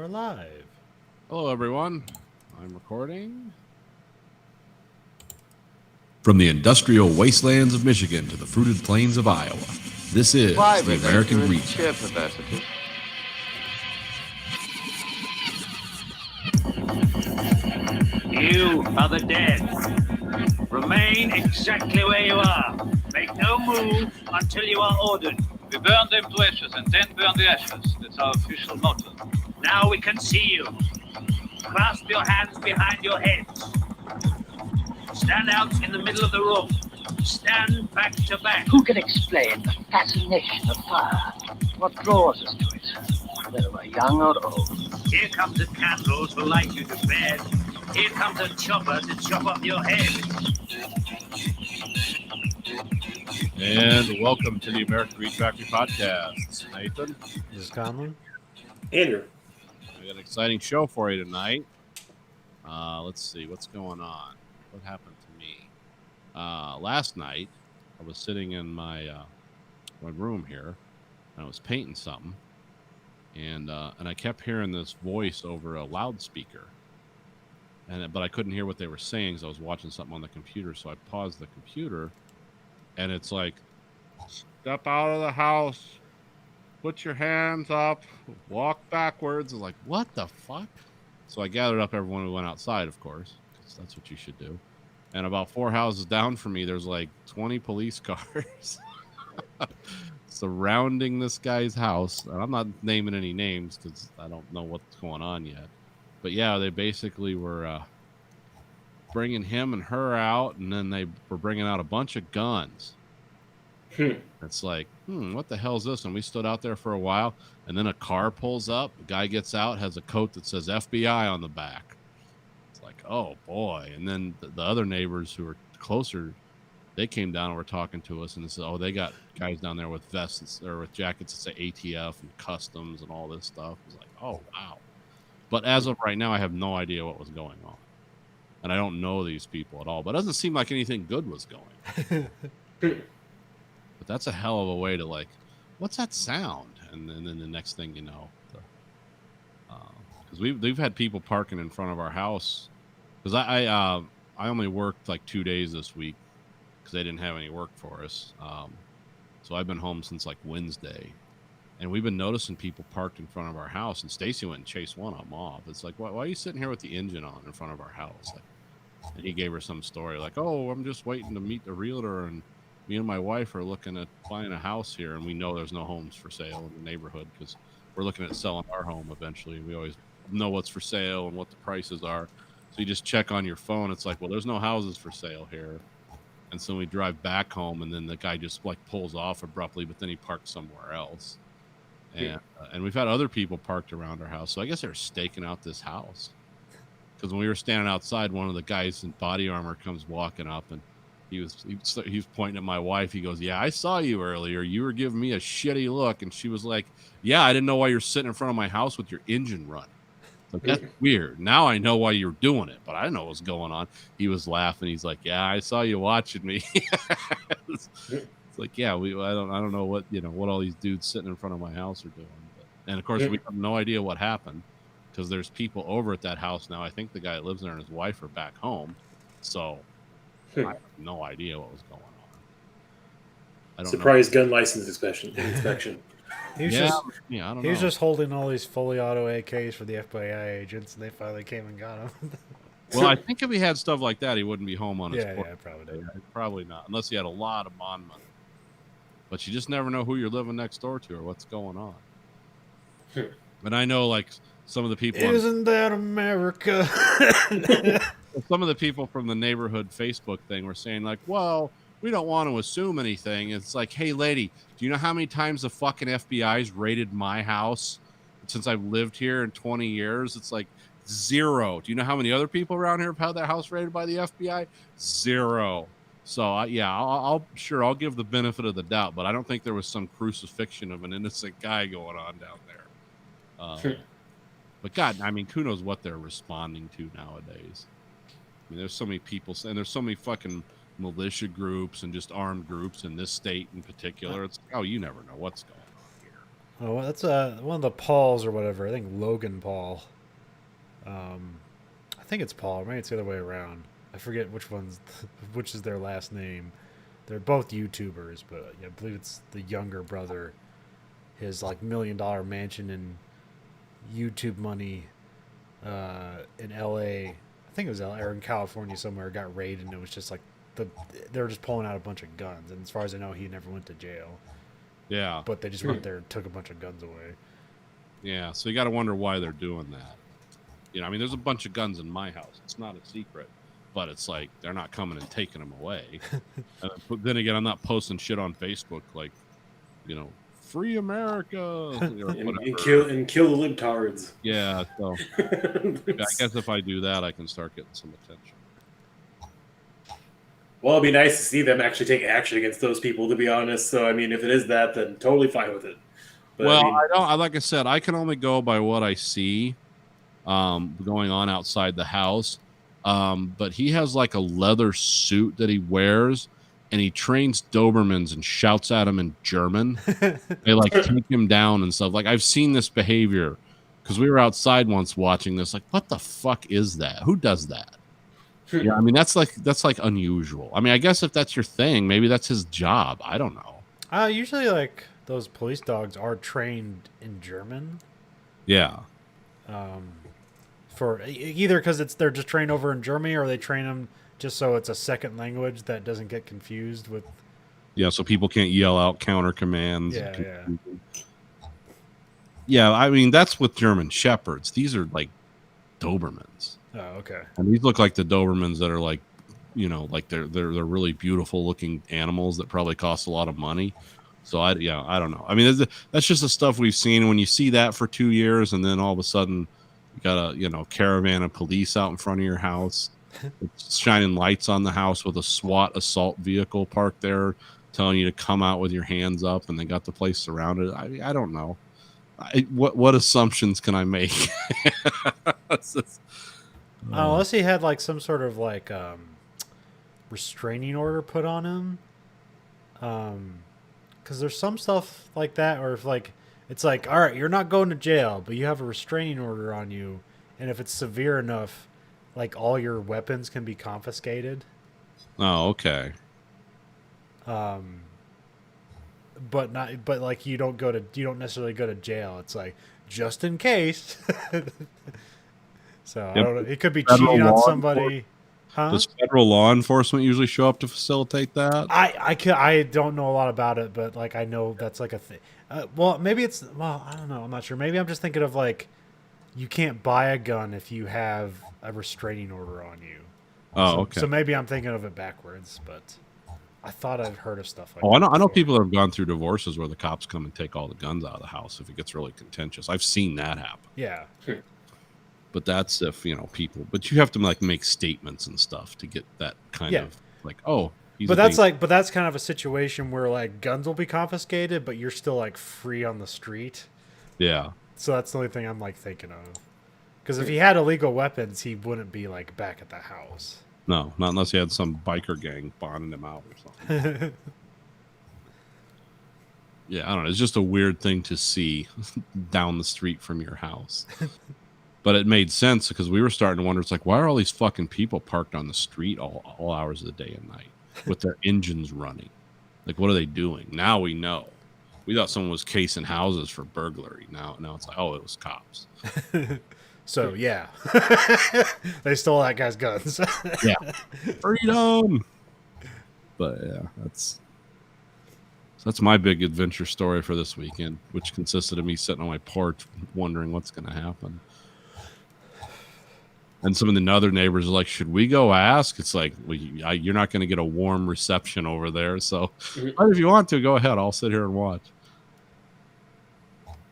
We're live. Hello, everyone. I'm recording. From the industrial wastelands of Michigan to the fruited plains of Iowa, this is the American Reach. Perversity. You are the dead. Remain exactly where you are. Make no move until you are ordered. We burn them to ashes and then burn the ashes. That's our official motto. Now we can see you. Clasp your hands behind your heads. Stand out in the middle of the room. Stand back to back. Who can explain the fascination of fire? What draws us to it, whether we're young or old? Here comes a candle to light you to bed. Here comes a chopper to chop off your head. And welcome to the American Reach Factory Podcast. Nathan. This is Conlon. Andrew. We got an exciting show for you tonight. Let's see what's going on. What happened to me? Last night, I was sitting in my room here, and I was painting something, and I kept hearing this voice over a loudspeaker, but I couldn't hear what they were saying because I was watching something on the computer. So I paused the computer, and it's like, "Step out of the house, put your hands up, walk backwards." I was like, what the fuck? So I gathered up everyone who went outside, of course, because that's what you should do. And about 4 houses down from me, there's like 20 police cars surrounding this guy's house. And I'm not naming any names because I don't know what's going on yet. But yeah, they basically were bringing him and her out, and then they were bringing out a bunch of guns. It's like, what the hell is this? And we stood out there for a while, and then a car pulls up. The guy gets out, has a coat that says FBI on the back. It's like, oh boy. And then the other neighbors who were closer, they came down and were talking to us, and they said, oh, they got guys down there with vests or with jackets that say ATF and customs and all this stuff. It's like, oh wow. But as of right now, I have no idea what was going on, and I don't know these people at all. But it doesn't seem like anything good was going on. But that's a hell of a way to, like, what's that sound? And then the next thing you know, because we've had people parking in front of our house, because I only worked like 2 days this week because they didn't have any work for us. So I've been home since like Wednesday, and we've been noticing people parked in front of our house. And Stacy went and chased one of them off. It's like, why are you sitting here with the engine on in front of our house? Like, and he gave her some story like, oh, I'm just waiting to meet the realtor, and me and my wife are looking at buying a house here, and we know there's no homes for sale in the neighborhood because we're looking at selling our home eventually. We always know what's for sale and what the prices are. So you just check on your phone. It's like, well, there's no houses for sale here. And so we drive back home, and then the guy just like pulls off abruptly, but then he parks somewhere else. And we've had other people parked around our house. So I guess they're staking out this house. Because when we were standing outside, one of the guys in body armor comes walking up, and he was pointing at my wife. He goes, yeah, I saw you earlier. You were giving me a shitty look. And she was like, yeah, I didn't know why you're sitting in front of my house with your engine running. Like, that's weird. Now I know why you're doing it, but I didn't know what was going on. He was laughing. He's like, yeah, I saw you watching me. It's like, yeah, I don't know what all these dudes sitting in front of my house are doing. And of course, we have no idea what happened because there's people over at that house now. I think the guy that lives there and his wife are back home. So I have no idea what was going on. I don't Surprise gun license inspection. He's I don't know. just holding all these fully auto AKs for the FBI agents, and they finally came and got him. Well, I think if he had stuff like that, he wouldn't be home on his porch. Yeah, probably. Probably not, unless he had a lot of bond money. But you just never know who you're living next door to or what's going on. And I know, like, some of the people... Isn't that America? Some of the people from the neighborhood Facebook thing were saying, like, well, we don't want to assume anything. It's like, hey, lady, do you know how many times the fucking FBI's raided my house since I've lived here in 20 years? It's like 0. Do you know how many other people around here have had their house raided by the FBI? 0. So, I'll give the benefit of the doubt, but I don't think there was some crucifixion of an innocent guy going on down there. But God, I mean, who knows what they're responding to nowadays? I mean, there's so many people, and there's so many fucking militia groups and just armed groups in this state in particular. It's like, oh, you never know what's going on here. Oh, that's one of the Pauls or whatever. I think Logan Paul. I think it's Paul. Maybe it's the other way around. I forget which is their last name. They're both YouTubers, but I believe it's the younger brother. His like $1 million mansion in YouTube money in LA. I think it was LA or in California somewhere. Got raided, and it was just like they were just pulling out a bunch of guns. And as far as I know, he never went to jail. Yeah. But they just went there and took a bunch of guns away. Yeah. So you got to wonder why they're doing that. You know, I mean, there's a bunch of guns in my house. It's not a secret, but it's like they're not coming and taking them away. But then again, I'm not posting shit on Facebook like, you know, free America or whatever. And kill the libtards. Yeah. So I guess if I do that, I can start getting some attention. Well, it'd be nice to see them actually take action against those people, to be honest. So, I mean, if it is that, then totally fine with it. But, Well, I mean, I don't. Like I said, I can only go by what I see going on outside the house. But he has like a leather suit that he wears, and he trains Dobermans and shouts at him in German. They like take him down and stuff. Like I've seen this behavior because we were outside once watching this. Like, what the fuck is that? Who does that? Yeah, I mean that's like unusual. I mean, I guess if that's your thing, maybe that's his job. I don't know. Usually, like those police dogs are trained in German. Yeah. For either because they're just trained over in Germany, or they train them just so it's a second language that doesn't get confused with. Yeah, so people can't yell out counter commands. Yeah. Yeah, I mean that's with German Shepherds. These are like Dobermans. Oh, okay. And these look like the Dobermans that are like, you know, like they're really beautiful looking animals that probably cost a lot of money. So I don't know. I mean, that's just the stuff we've seen. When you see that for 2 years, and then all of a sudden you got a caravan of police out in front of your house, shining lights on the house with a SWAT assault vehicle parked there, telling you to come out with your hands up, and they got the place surrounded. I don't know. What assumptions can I make? Unless he had like some sort of like restraining order put on him, because there's some stuff like that, or if like it's like, all right, you're not going to jail, but you have a restraining order on you, and if it's severe enough, like all your weapons can be confiscated. Oh, okay. But like you don't necessarily go to jail. It's like just in case. So I don't know. It could be cheating on somebody. Huh? Does federal law enforcement usually show up to facilitate that? I don't know a lot about it, but like I know that's like a thing. Well, maybe it's I don't know. I'm not sure. Maybe I'm just thinking of like you can't buy a gun if you have a restraining order on you. Oh, okay. So maybe I'm thinking of it backwards, but I thought I'd heard of stuff like that. I know before. people that have gone through divorces where the cops come and take all the guns out of the house if it gets really contentious. I've seen that happen. Yeah. But that's if, people, but you have to like make statements and stuff to get that kind of like, oh, but that's kind of a situation where like guns will be confiscated, but you're still like free on the street. Yeah. So that's the only thing I'm like thinking of. Because if he had illegal weapons, he wouldn't be like back at the house. No, not unless he had some biker gang bonding him out or something. Yeah, I don't know. It's just a weird thing to see down the street from your house. But it made sense because we were starting to wonder, it's like, why are all these fucking people parked on the street all hours of the day and night with their engines running? Like, what are they doing? Now we know. We thought someone was casing houses for burglary. Now it's like, oh, it was cops. So, yeah. They stole that guy's guns. Yeah. Freedom! But, yeah, that's my big adventure story for this weekend, which consisted of me sitting on my porch wondering what's going to happen. And some of the other neighbors are like, should we go ask? It's like, well, you're not going to get a warm reception over there. So but if you want to, go ahead. I'll sit here and watch.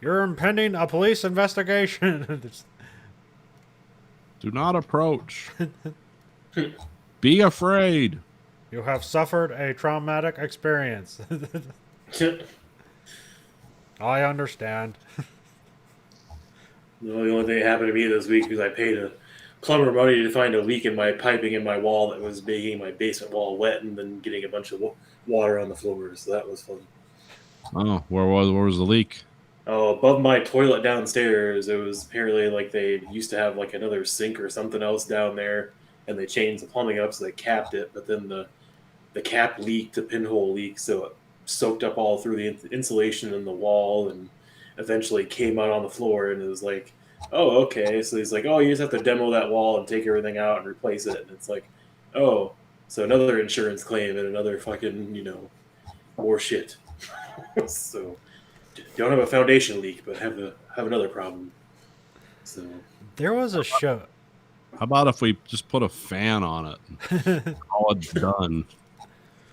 You're impending a police investigation. Do not approach. Be afraid. You have suffered a traumatic experience. I understand. The only thing that happened to me this week was I paid a plumber money to find a leak in my piping in my wall that was making my basement wall wet and then getting a bunch of water on the floors. So that was fun. Oh, where was the leak? Oh, above my toilet downstairs, it was apparently like they used to have like another sink or something else down there, and they changed the plumbing up, so they capped it. But then the cap leaked, the pinhole leaked, so it soaked up all through the insulation in the wall, and eventually came out on the floor. And it was like, oh, okay. So he's like, oh, you just have to demo that wall and take everything out and replace it. And it's like, oh, so another insurance claim and another fucking more shit. So don't have a foundation leak, but have another problem. So There was a show. How about if we just put a fan on it and call it done?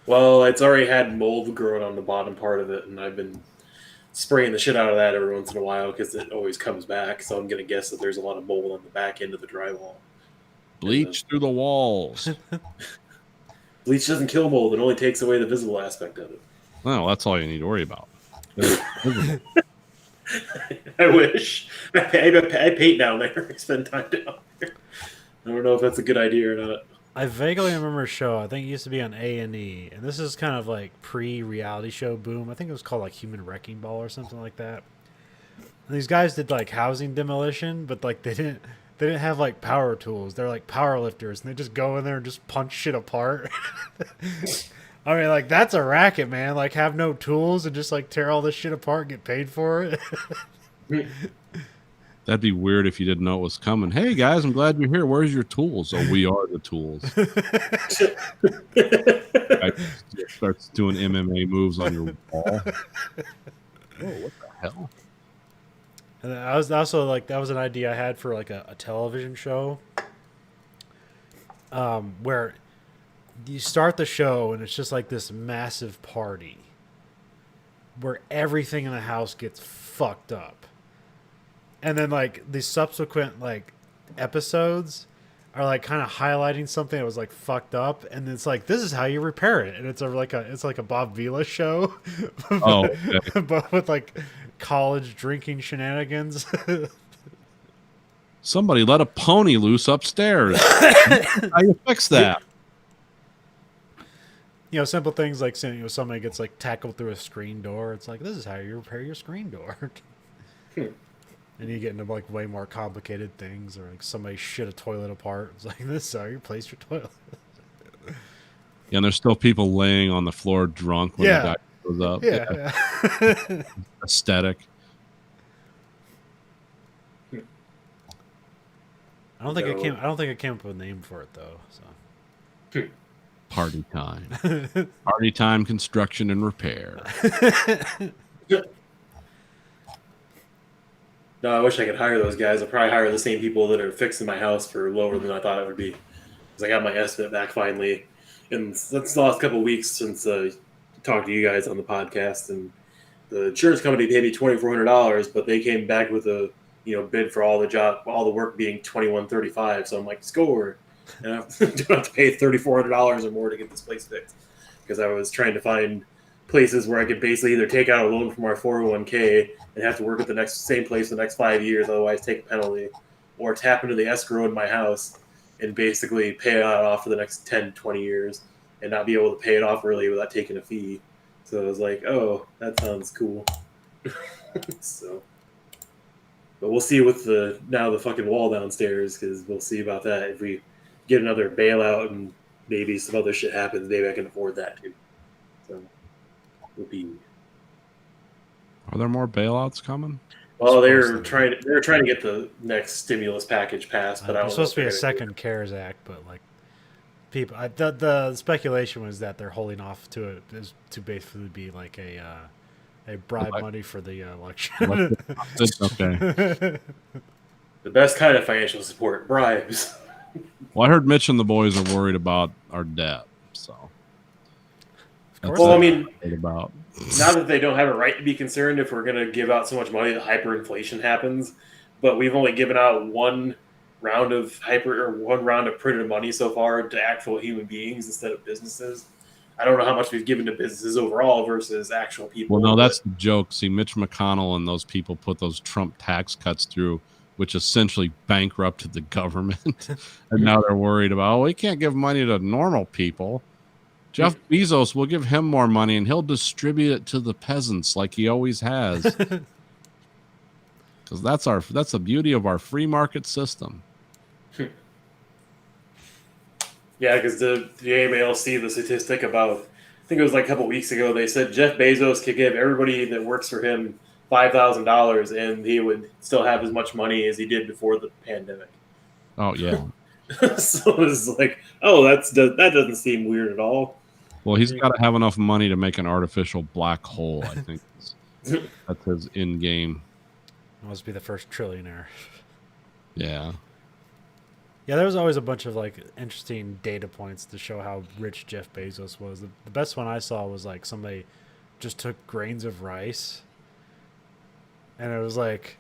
well, it's already had mold growing on the bottom part of it, and I've been spraying the shit out of that every once in a while because it always comes back. So I'm gonna guess that there's a lot of mold on the back end of the drywall. Bleach through the walls. Bleach doesn't kill mold; it only takes away the visible aspect of it. No, that's all you need to worry about. I wish. I paint down there. I spend time down there. I don't know if that's a good idea or not. I vaguely remember a show. I think it used to be on A&E, and this is kind of like pre-reality show boom. I think it was called like Human Wrecking Ball or something like that. And these guys did like housing demolition, but like they didn't have like power tools. They're like power lifters, and they just go in there and just punch shit apart. I mean, like that's a racket, man. Like have no tools and just like tear all this shit apart and get paid for it. That'd be weird if you didn't know it was coming. Hey guys, I'm glad you're here. Where's your tools? Oh, we are the tools. Starts doing MMA moves on your wall. Oh, what the hell? And I was also like, that was an idea I had for like a television show, where you start the show and it's just like this massive party where everything in the house gets fucked up. And then like the subsequent like episodes are like kind of highlighting something that was like fucked up, and it's like this is how you repair it, and it's like a Bob Vila show, Oh, okay. but with like college drinking shenanigans. Somebody let a pony loose upstairs. How you fix that? Simple things like somebody gets like tackled through a screen door. It's like this is how you repair your screen door. And you get into like way more complicated things, or like somebody shit a toilet apart. It's like this is how you replace your toilet. Yeah, and there's still people laying on the floor drunk when the guy goes up. Yeah. Aesthetic. I don't think I came up with a name for it though. So Party time. Party time construction and repair. No, I wish I could hire those guys. I'll probably hire the same people that are fixing my house for lower than I thought it would be. Because I got my estimate back finally. And that's the last couple of weeks since I talked to you guys on the podcast. And the insurance company paid me $2,400, but they came back with a bid for all the work being $2,135. So I'm like, score. And I don't have to pay $3,400 or more to get this place fixed. Because I was trying to find places where I could basically either take out a loan from our 401k and have to work at the same place for the next 5 years, otherwise take a penalty, or tap into the escrow in my house and basically pay it off for the next 10, 20 years and not be able to pay it off early without taking a fee. So I was like, oh, that sounds cool. So, but we'll see with the fucking wall downstairs, because we'll see about that. If we get another bailout and maybe some other shit happens, maybe I can afford that too. So would be. Are there more bailouts coming? Well, they're trying to get the next stimulus package passed, but I don't it's know supposed to be a second CARES Act, but like people, the speculation was that they're holding off to it to basically be like a bribe money for the election. Okay. The best kind of financial support, bribes. Well, I heard Mitch and the boys are worried about our debt, so. Well, I mean, about. Not that they don't have a right to be concerned if we're going to give out so much money that hyperinflation happens, but we've only given out one round of printed money so far to actual human beings instead of businesses. I don't know how much we've given to businesses overall versus actual people. Well, no, that's the joke. See, Mitch McConnell and those people put those Trump tax cuts through, which essentially bankrupted the government. And now they're worried about, we can't give money to normal people. Jeff Bezos will give him more money, and he'll distribute it to the peasants like he always has. Because that's the beauty of our free market system. Yeah, because the AMALC, the statistic about, I think it was like a couple weeks ago, they said Jeff Bezos could give everybody that works for him $5,000 and he would still have as much money as he did before the pandemic. Oh yeah. So it's like, oh, that doesn't seem weird at all. Well, he's got to have enough money to make an artificial black hole. I think that's his in game. Must be the first trillionaire. Yeah. Yeah, there was always a bunch of like interesting data points to show how rich Jeff Bezos was. The best one I saw was like somebody just took grains of rice, and it was like,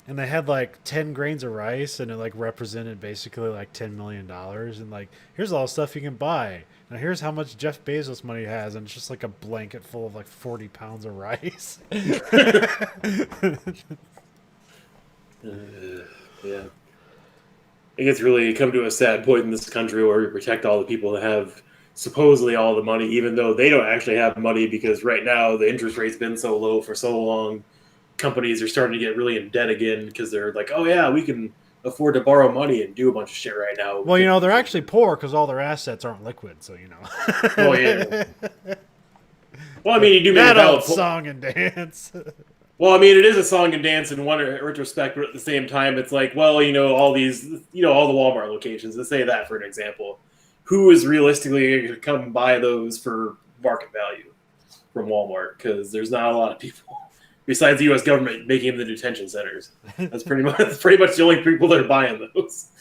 and they had like 10 grains of rice, and it like represented basically like $10 million. And like, here's all the stuff you can buy. Now here's how much Jeff Bezos money he has, and it's just like a blanket full of like 40 pounds of rice. Yeah. I think it's really come to a sad point in this country where we protect all the people that have supposedly all the money, even though they don't actually have money, because right now the interest rate's been so low for so long. Companies are starting to get really in debt again because they're like, oh yeah, we can afford to borrow money and do a bunch of shit right now. Well, you know, they're actually poor because all their assets aren't liquid, so you know. Well, yeah. Well, I mean, you do make that a valid old song and dance. Well, I mean, it is a song and dance in one retrospect, but at the same time, it's like, well, you know, all these, you know, all the Walmart locations, let's say that for an example. Who is realistically going to come buy those for market value from Walmart? Because there's not a lot of people, besides the U.S. government, making the detention centers. That's pretty much the only people that are buying those.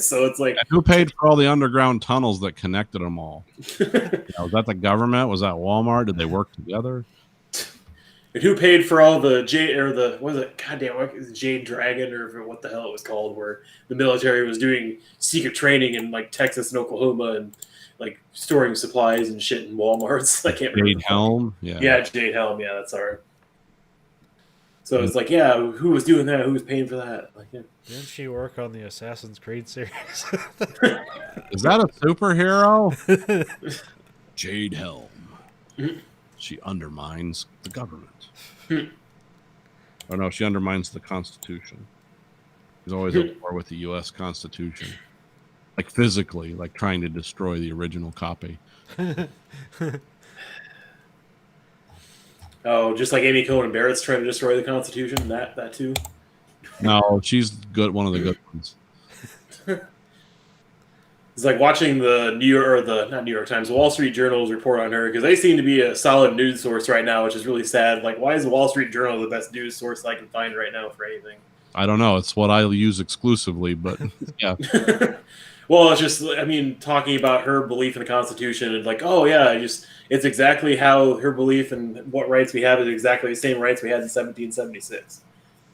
So it's like, And who paid for all the underground tunnels that connected them all? Was that the government? Was that Walmart? Did they work together? and who paid for all the what is it? Goddamn, what is it, Jade Dragon or what the hell it was called, where the military was doing secret training in like Texas and Oklahoma and like storing supplies and shit in Walmarts. I can't remember. Jade Helm? Yeah. Yeah, Jade Helm. Yeah, that's all right. So it's like, yeah, who was doing that? Who was paying for that? Like, yeah. Didn't she work on the Assassin's Creed series? Is that a superhero? Jade Helm. She undermines the government. Oh no, she undermines the Constitution. She's always at war with the U.S. Constitution, like physically, like trying to destroy the original copy. Oh, just like Amy Coney Barrett's trying to destroy the Constitution. That too. No, she's good. One of the good ones. It's like watching the not New York Times, Wall Street Journal's report on her, because they seem to be a solid news source right now, which is really sad. Like, why is the Wall Street Journal the best news source I can find right now for anything? I don't know. It's what I use exclusively, but yeah. Well, it's just, I mean, talking about her belief in the Constitution and like, oh yeah, it's exactly how her belief and what rights we have is exactly the same rights we had in 1776.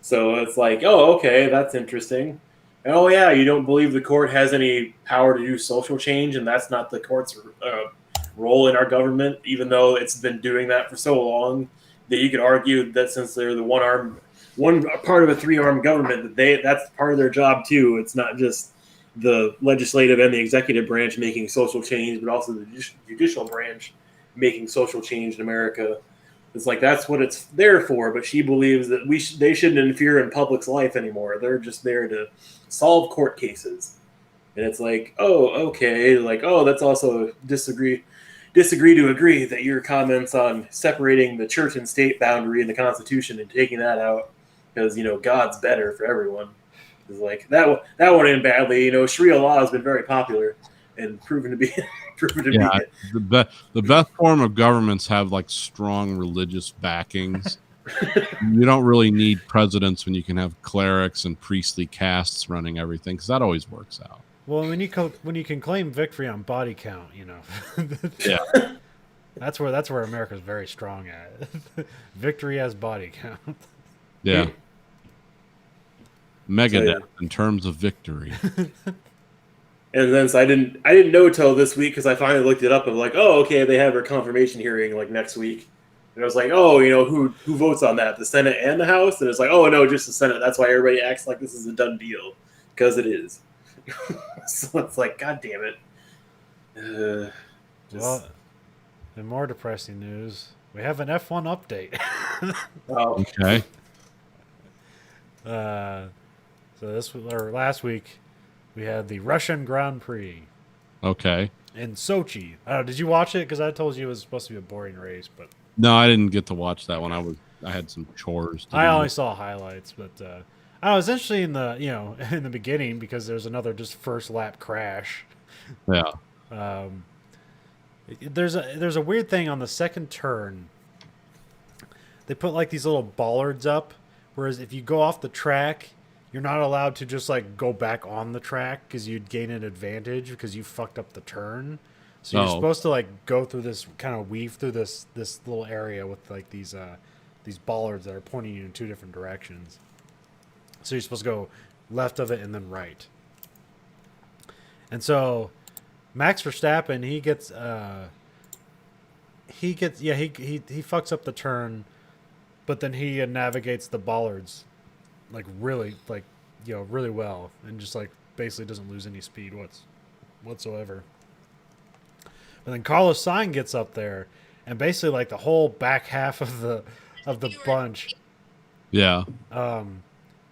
So it's like, oh, okay, that's interesting. And, oh yeah, you don't believe the court has any power to do social change, and that's not the court's role in our government, even though it's been doing that for so long that you could argue that since they're the one part of a three-armed government, that's part of their job too. It's not just the legislative and the executive branch making social change, but also the judicial branch making social change in America. It's like that's what it's there for. But she believes that they shouldn't interfere in public's life anymore. They're just there to solve court cases. And it's like, oh, okay, like, oh, that's also disagree to agree that your comments on separating the church and state boundary in the Constitution and taking that out because, you know, God's better for everyone. Is like that went in badly. You know, Sharia law has been very popular and proven to be the best form of governments have like strong religious backings. You don't really need presidents when you can have clerics and priestly castes running everything, because that always works out. Well, when you can claim victory on body count, you know. Yeah. That's where America's very strong at. Victory as body count. Yeah. Megadeth in terms of victory. And then so I didn't know till this week because I finally looked it up and like, oh, okay, they have their confirmation hearing like next week. And I was like, oh, you know, who votes on that? The Senate and the House? And it's like, oh no, just the Senate. That's why everybody acts like this is a done deal, because it is. So it's like, God damn it. Well, in more depressing news, we have an F1 update. Oh. Okay. Last week we had the Russian Grand Prix Okay. in Sochi. Did you watch it? Because I told you it was supposed to be a boring race, but No, I didn't get to watch that one. I had some chores to I do. only saw highlights. But I don't know, it's interesting in the in the beginning because there's another just first lap crash. Yeah. There's a weird thing on the second turn. They put like these little bollards up, whereas if you go off the track, you're not allowed to just like go back on the track because you'd gain an advantage because you fucked up the turn. So you're Oh. supposed to like go through this kind of weave through this little area with like these bollards that are pointing you in two different directions. So you're supposed to go left of it and then right. And so Max Verstappen, he fucks up the turn, but then he navigates the bollards like really really well and just like basically doesn't lose any speed whatsoever. But then Carlos Sainz gets up there and basically like the whole back half of the bunch Yeah.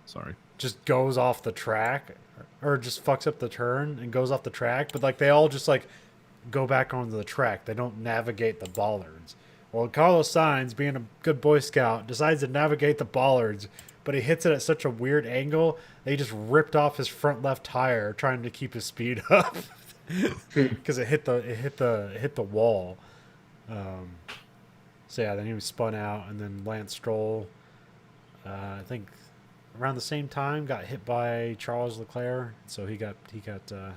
Sorry. just goes off the track or just fucks up the turn and goes off the track, but like they all just like go back onto the track. They don't navigate the bollards. Well, Carlos Sainz, being a good Boy Scout, decides to navigate the bollards, but he hits it at such a weird angle that he just ripped off his front left tire trying to keep his speed up because it hit the wall. So yeah, then he was spun out, and then Lance Stroll, I think around the same time, got hit by Charles Leclerc, so he got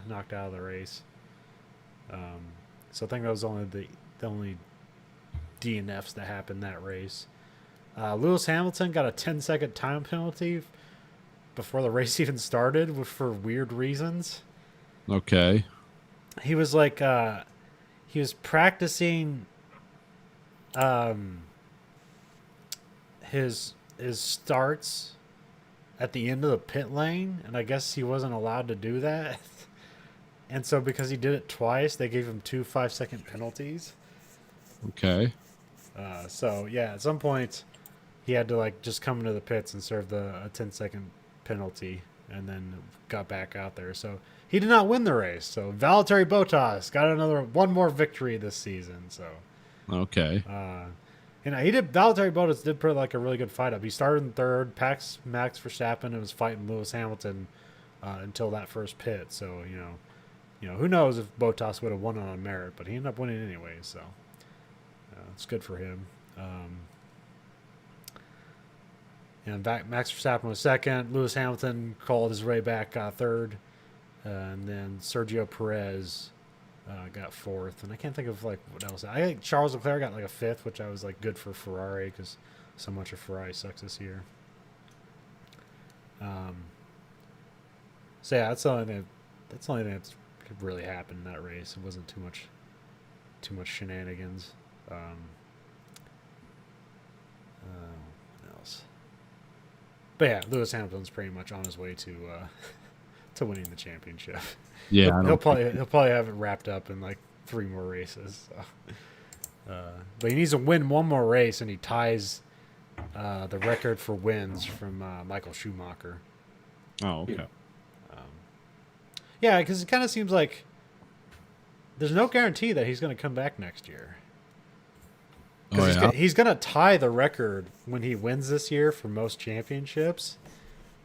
knocked out of the race. So I think that was the only DNFs that happened that race. Lewis Hamilton got a 10-second time penalty before the race even started for weird reasons. Okay. He was like he was practicing his starts at the end of the pit lane, and I guess he wasn't allowed to do that. And so because he did it twice, they gave him 2 5-second penalties. Okay. So yeah, at some point he had to like just come into the pits and serve a 10-second penalty, and then got back out there. So he did not win the race. So Valtteri Bottas got one more victory this season. So Okay. Valtteri Bottas did put like a really good fight up. He started in third, Max Verstappen, and was fighting Lewis Hamilton until that first pit. So who knows if Bottas would have won on merit, but he ended up winning anyway. So it's good for him. Max Verstappen was second. Lewis Hamilton called his way back, third, and then Sergio Perez got fourth. And I can't think of like what else. I think Charles Leclerc got like a fifth, which I was like good for Ferrari because so much of Ferrari sucks this year. So yeah, that's the only thing that's really happened in that race. It wasn't too much shenanigans. What else? But yeah, Lewis Hamilton's pretty much on his way to winning the championship. Yeah. he'll probably have it wrapped up in like 3 more races. So. But he needs to win one more race, and he ties the record for wins from Michael Schumacher. Oh, okay. Yeah, because it kind of seems like there's no guarantee that he's going to come back next year. Oh, yeah? He's going to tie the record when he wins this year for most championships.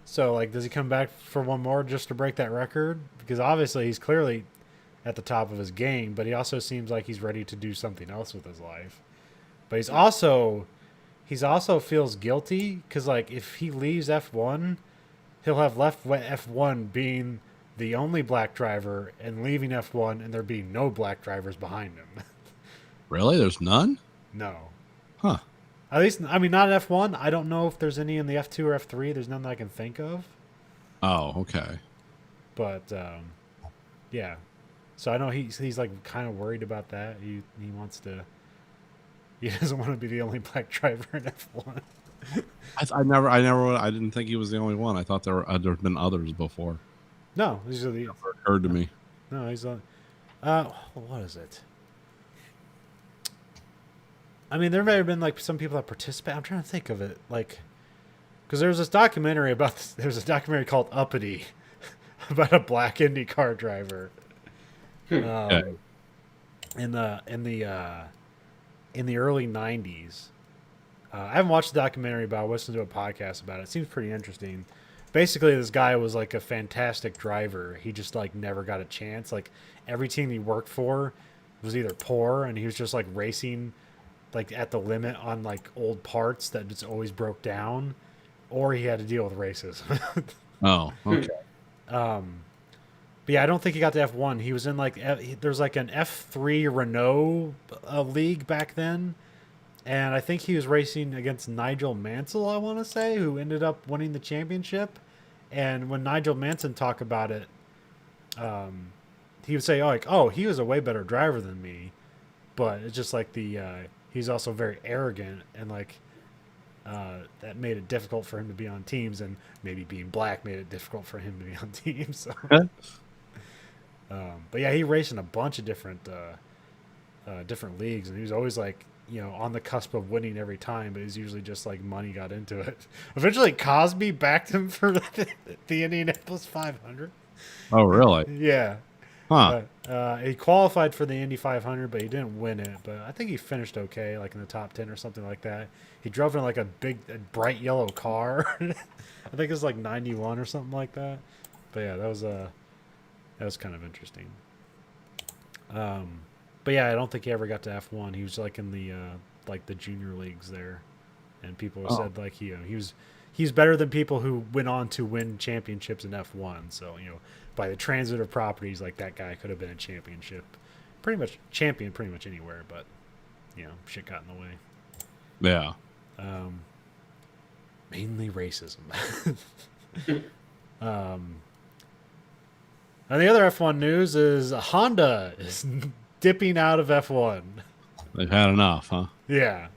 So, like, does he come back for one more just to break that record? Because obviously he's clearly at the top of his game, but he also seems like he's ready to do something else with his life. But he's also feels guilty because, like, if he leaves F1, he'll have left F1 being the only black driver and leaving F1 and there being no black drivers behind him. Really? There's none? No. Huh. At least, I mean, not F1. I don't know if there's any in the F2 or F3. There's none that I can think of. Oh, okay. But, yeah. So I know he's like kind of worried about that. He doesn't want to be the only black driver in F1. I didn't think he was the only one. I thought there'd been others before. No, these are the. It occurred to me. No, he's on. What is it? I mean, there may have been like some people that participate. I'm trying to think of it. Like, Because there's this documentary there's a documentary called Uppity about a black IndyCar driver. In the early '90s. I haven't watched the documentary, but I listened to a podcast about it. It seems pretty interesting. Basically, this guy was like a fantastic driver. He just like never got a chance. Like every team he worked for was either poor, and he was just like racing like at the limit on like old parts that just always broke down, or he had to deal with racism. Oh, okay. But yeah, I don't think he got to F1. He was in like there's like an F3 Renault league back then, and I think he was racing against Nigel Mansell, I want to say, who ended up winning the championship. And when Nigel Mansell talked about it, he would say, "Oh, he was a way better driver than me," but it's just like he's also very arrogant, and like that made it difficult for him to be on teams, and maybe being black made it difficult for him to be on teams. So. But yeah, he raced in a bunch of different leagues, and he was always like, on the cusp of winning every time, but it was usually just like money got into it. Eventually, Cosby backed him for the Indianapolis 500. Oh, really? Yeah. Huh. He qualified for the Indy 500, but he didn't win it. But I think he finished okay, like in the top 10 or something like that. He drove in like a bright yellow car. I think it was like 91 or something like that. But yeah, that was kind of interesting. But yeah, I don't think he ever got to F1. He was like in the the junior leagues there, and people said like he's better than people who went on to win championships in F1. So by the transitive properties, like that guy could have been a champion pretty much anywhere, but shit got in the way. Yeah. Mainly racism. And the other F1 news is Honda is dipping out of F1. They've had enough, huh? Yeah.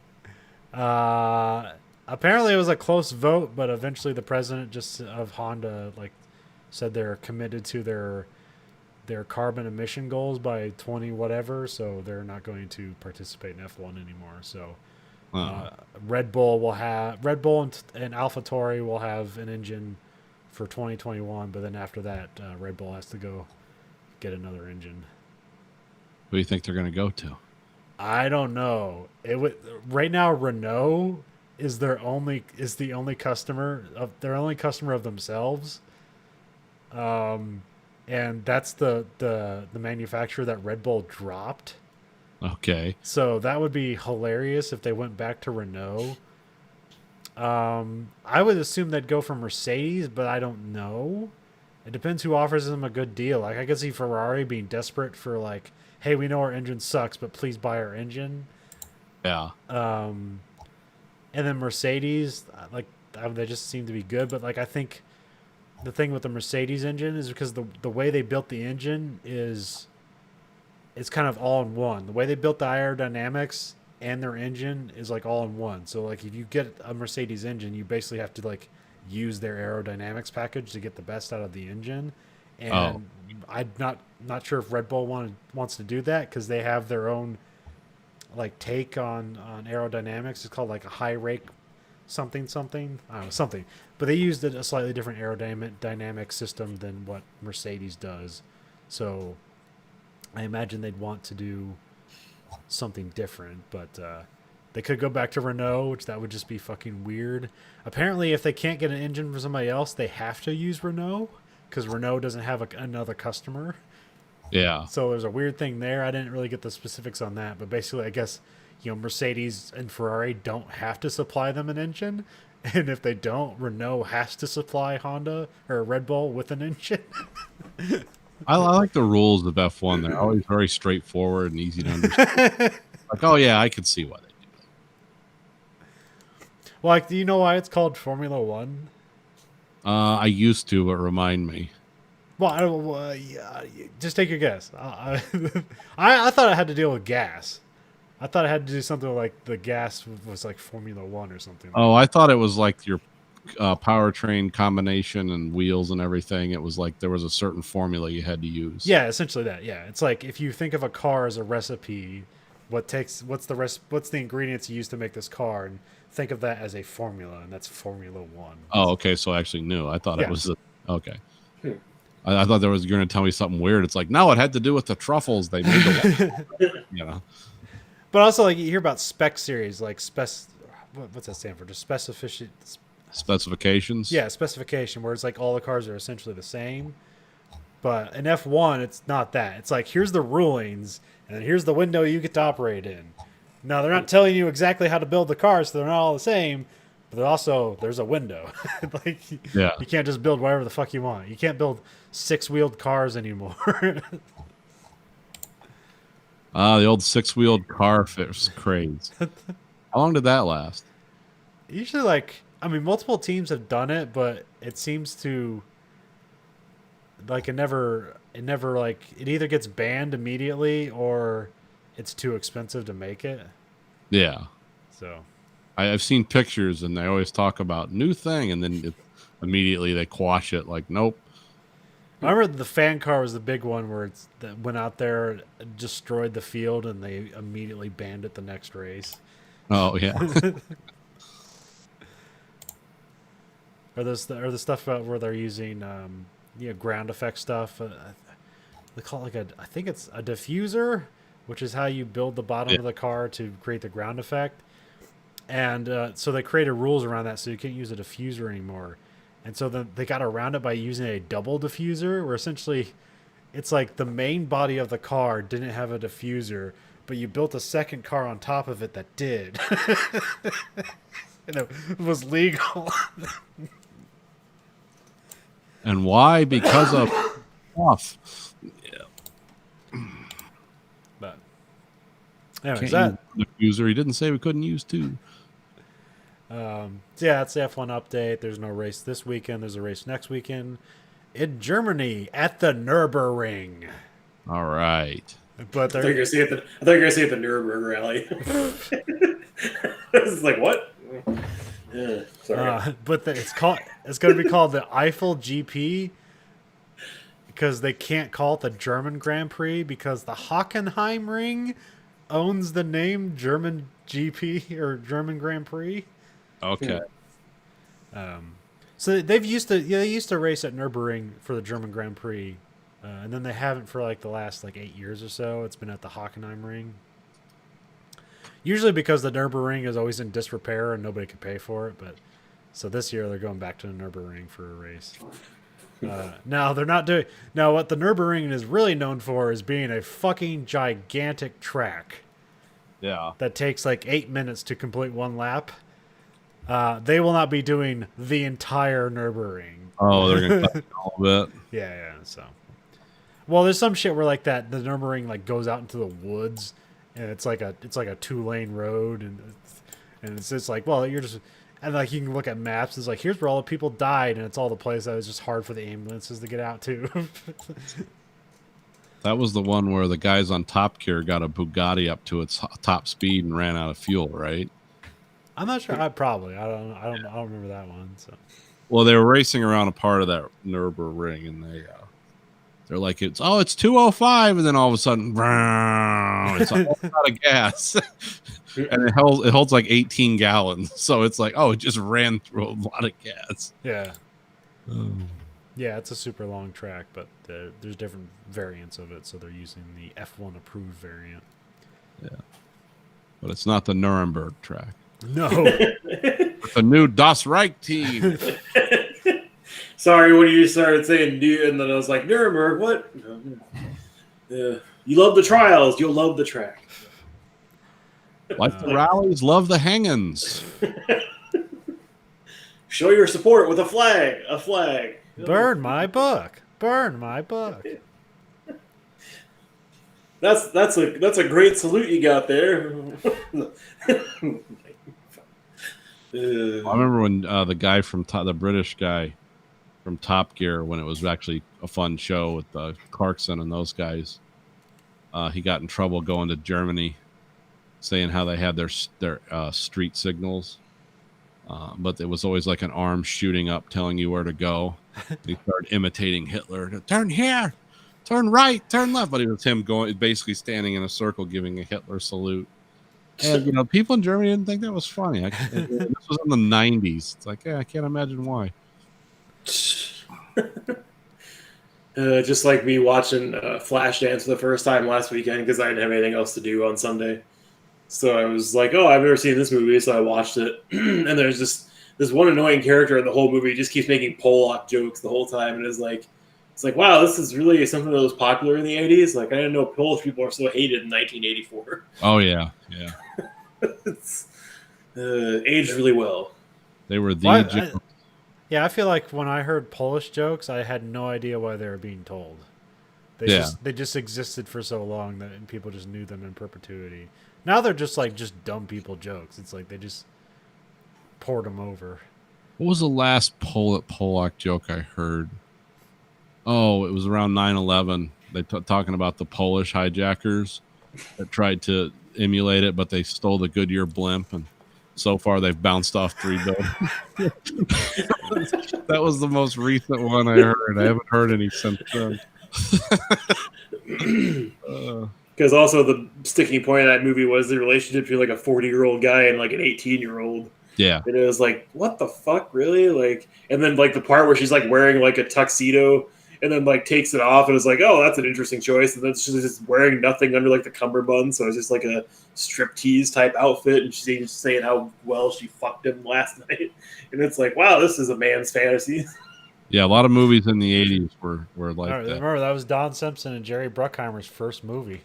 Apparently it was a close vote, but eventually the president of Honda said they're committed to their carbon emission goals by 20 whatever, so they're not going to participate in F1 anymore. So Red Bull and AlphaTauri will have an engine for 2021, but then after that, Red Bull has to go get another engine. Who do you think they're going to go to? I don't know. Right now, Renault is the only customer of themselves, and that's the manufacturer that Red Bull dropped. Okay. So that would be hilarious if they went back to Renault. I would assume they'd go for Mercedes, but I don't know. It depends who offers them a good deal. Like I could see Ferrari being desperate for like, hey, we know our engine sucks, but please buy our engine. Yeah. And then Mercedes, they just seem to be good, but I think the thing with the Mercedes engine is because the way they built the engine is it's kind of all in one. The way they built the aerodynamics and their engine is all in one. So if you get a Mercedes engine, you basically have to use their aerodynamics package to get the best out of the engine. And I'm not sure if Red Bull wants to do that because they have their own take on aerodynamics. It's called a high rake something. I don't know, something. But they used a slightly different aerodynamic system than what Mercedes does. So I imagine they'd want to do something different, but they could go back to Renault, which that would just be fucking weird. Apparently, if they can't get an engine from somebody else, they have to use Renault because Renault doesn't have another customer. Yeah. So there's a weird thing there. I didn't really get the specifics on that, but basically, I guess Mercedes and Ferrari don't have to supply them an engine, and if they don't, Renault has to supply Honda or Red Bull with an engine. I like the rules of F1. They're always very straightforward and easy to understand. Oh yeah, I could see why they do that. Well, do you know why it's called Formula One? I used to, but remind me. Well, yeah, just take your guess. I thought it had to deal with gas. I thought it had to do something like the gas was Formula One or something. Oh, I thought it was your powertrain combination and wheels and everything. It was there was a certain formula you had to use. Yeah, essentially that. Yeah, it's if you think of a car as a recipe, what's the ingredients you use to make this car, and think of that as a formula, and that's Formula One. Oh, okay. So I actually knew. I thought Yeah. it was okay. Hmm. I thought there was you're going to tell me something weird. It's like no, it had to do with the truffles they made. You know. But also, like, you hear about spec series, like what's that stand for? Just Specifications. Yeah, specification, where it's like all the cars are essentially the same. But in F1, it's not that. It's like, here's the rulings, and then here's the window you get to operate in. Now, they're not telling you exactly how to build the cars, so they're not all the same. But there's a window. Like, Yeah. you can't just build whatever the fuck you want. You can't build 6-wheeled cars anymore. The old 6-wheeled car craze. How long did that last? Usually, like, I mean, multiple teams have done it, but it seems to, like, it never like, it either gets banned immediately or it's too expensive to make it. Yeah. So I've seen pictures and they always talk about new thing, and then immediately they quash it. Like, nope. I remember the fan car was the big one where that went out there, destroyed the field, and they immediately banned it the next race. Oh yeah. Or the stuff about where they're using ground effect stuff. They call it like I think it's a diffuser, which is how you build the bottom of the car to create the ground effect. And so they created rules around that, so you can't use a diffuser anymore. And so then they got around it by using a double diffuser, where essentially it's like the main body of the car didn't have a diffuser, but you built a second car on top of it that did. And it was legal. And why? Because of off. But anyways, Can't use diffuser. He didn't say we couldn't use two. So yeah, that's the F1 update. There's no race this weekend. There's a race next weekend in Germany at the Nürburgring. All right. But I thought you were going to say at the Nuremberg rally. It's like, what? Yeah, sorry. But it's going to be called the Eiffel GP, because they can't call it the German Grand Prix because the Hockenheimring owns the name German GP or German Grand Prix. Okay. So they used to race at Nürburgring for the German Grand Prix, and then they haven't for like the last 8 years or so. It's been at the Hockenheimring. Usually because the Nürburgring is always in disrepair and nobody can pay for it, but so this year they're going back to the Nürburgring for a race. Now they're not doing. Now what the Nürburgring is really known for is being a fucking gigantic track Yeah. that takes 8 minutes to complete one lap. They will not be doing the entire Nürburgring. Oh, they're gonna cut it a little bit. Yeah. So, well, there's some shit where that the Nürburgring goes out into the woods, and it's like a 2-lane road, and it's just well, you're just, and you can look at maps. It's here's where all the people died, and it's all the place that was just hard for the ambulances to get out to. That was the one where the guys on Top Gear got a Bugatti up to its top speed and ran out of fuel, right? I'm not sure. I don't remember that one. So, Well, they were racing around a part of that Nürburgring, and they're like, it's 205, and then all of a sudden, it's all out of gas, and it holds 18 gallons. So it's it just ran through a lot of gas. yeah. Yeah, it's a super long track, but there's different variants of it, so they're using the F1 approved variant. Yeah, but it's not the Nuremberg track. No. The new Das Reich team. Sorry, when you started saying new, and then I was like, Nuremberg, what? Yeah. You love the trials, you'll love the track. Like the rallies, love the hangings. Show your support with a flag. A flag. Burn my book. Burn my book. That's a great salute you got there. I remember when the guy from the British guy from Top Gear, when it was actually a fun show with Clarkson and those guys, he got in trouble going to Germany, saying how they had their street signals, but it was always an arm shooting up, telling you where to go. He started imitating Hitler. Turn here, turn right, turn left. But it was him going, basically standing in a circle, giving a Hitler salute. And you know, people in Germany didn't think that was funny. This was in the 90s. It's like, yeah, I can't imagine why. Just like me watching Flashdance for the first time last weekend because I didn't have anything else to do on Sunday. So I was like, oh, I've never seen this movie, so I watched it. And there's just this one annoying character in the whole movie. He just keeps making Pollock jokes the whole time, and it's like, wow, this is really something that was popular in the 80s. Like, I didn't know Polish people are so hated in 1984. Oh yeah. It's aged really well. They were the. Yeah, I feel like when I heard Polish jokes, I had no idea why they were being told. They just existed for so long that people just knew them in perpetuity. Now they're just dumb people jokes. It's like they just poured them over. What was the last Pollock joke I heard? Oh, it was around 9/11. They talking about the Polish hijackers that tried to emulate it, but they stole the Goodyear blimp, and so far they've bounced off 3 buildings. That was the most recent one I heard. I haven't heard any since then. Because also the sticking point of that movie was the relationship between like a 40-year-old guy and like an 18-year-old. Yeah. And it was like, what the fuck, really? Like, and then like the part where she's like wearing like a tuxedo and then like takes it off and is like, oh, that's an interesting choice. And then she's just wearing nothing under like the cummerbund, so it's just like a striptease type outfit, and she's just saying how well she fucked him last night. And it's like, wow, this is a man's fantasy. Yeah, a lot of movies in the 80s were like that. Remember, that was Don Simpson and Jerry Bruckheimer's first movie.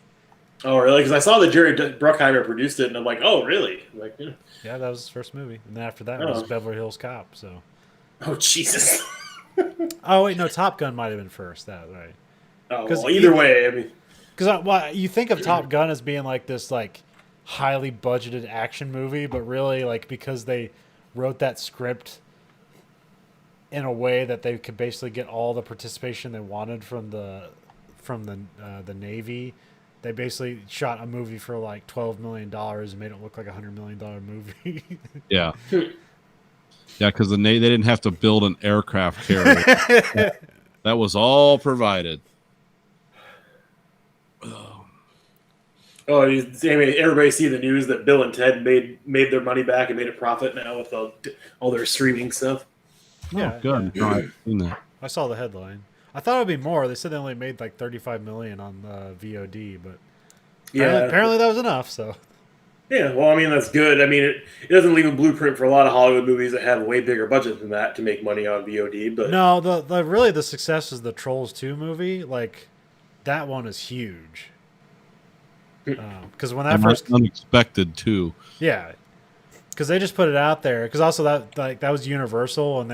Oh, really? Because I saw that Jerry Bruckheimer produced it, and I'm like, oh, really? Like, yeah, that was his first movie. And then after that was Beverly Hills Cop. So. Oh, Jesus. Oh wait, no, Top Gun might have been first. That right? Oh, well, either way, I mean, because you think of Top Gun as being like this like highly budgeted action movie, but really like because they wrote that script in a way that they could basically get all the participation they wanted from the Navy. They basically shot a movie for like $12 million and made it look like $100 million movie. Yeah. Yeah, because they didn't have to build an aircraft carrier. That was all provided. Oh, everybody see the news that Bill and Ted made their money back and made a profit now with all their streaming stuff. Yeah, good. Yeah. No, I've seen that. I saw the headline. I thought it would be more. They said they only made like $35 million on VOD, but apparently that was enough. So. Yeah, well, I mean, that's good. I mean, it doesn't leave a blueprint for a lot of Hollywood movies that have a way bigger budget than that to make money on VOD. But no, the success is the Trolls 2 movie. Like, that one is huge. Because when that first unexpected too. Yeah, because they just put it out there. Because also that was Universal, and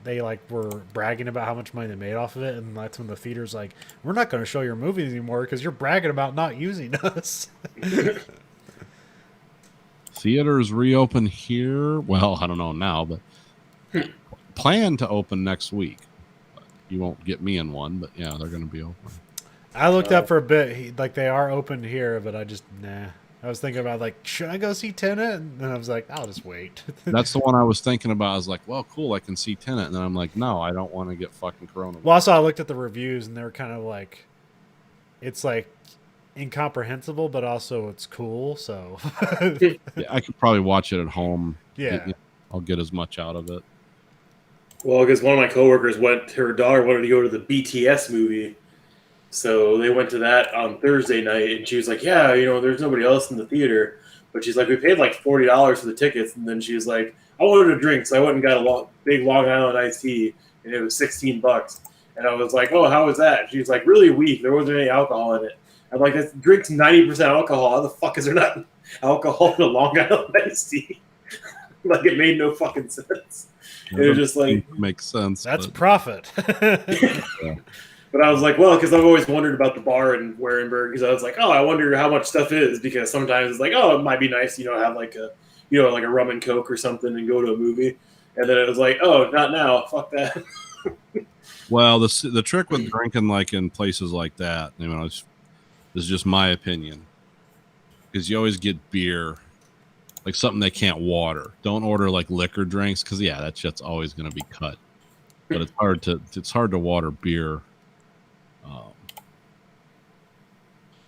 they were bragging about how much money they made off of it, and that's when the theater's like, we're not going to show your movies anymore because you're bragging about not using us. Theaters reopen here. Well, I don't know now, but plan to open next week. You won't get me in one, but yeah, they're going to be open. I looked up for a bit. They are open here, but I just I was thinking about like, should I go see Tenet? And then I was like, I'll just wait. That's the one I was thinking about. I was like, well, cool, I can see Tenet. And then I'm like, no, I don't want to get fucking coronavirus. Well, also I looked at the reviews, and they were kind of like, it's like incomprehensible, but also it's cool. So yeah, I could probably watch it at home. Yeah, I'll get as much out of it. Well, because one of my coworkers her daughter wanted to go to the BTS movie. So they went to that on Thursday night, and she was like, yeah, there's nobody else in the theater. But she's like, we paid like $40 for the tickets. And then she was like, I wanted a drink. So I went and got a big Long Island iced tea, and it was $16. And I was like, oh, how was that? She was like, really weak. There wasn't any alcohol in it. I'm like, this drink's 90% alcohol. How the fuck is there not alcohol in a Long Island iced tea? Like, it made no fucking sense. It was just like, makes sense. That's profit. Yeah. But I was like, well, because I've always wondered about the bar in Warenberg, because I was like, oh, I wonder how much stuff is, because sometimes it's like, oh, it might be nice, have like a, like a rum and Coke or something and go to a movie. And then it was like, oh, not now. Fuck that. Well, the trick with drinking like in places like that, this is just my opinion, because you always get beer, like something they can't water. Don't order like liquor drinks, because that shit's always going to be cut. But it's hard to water beer.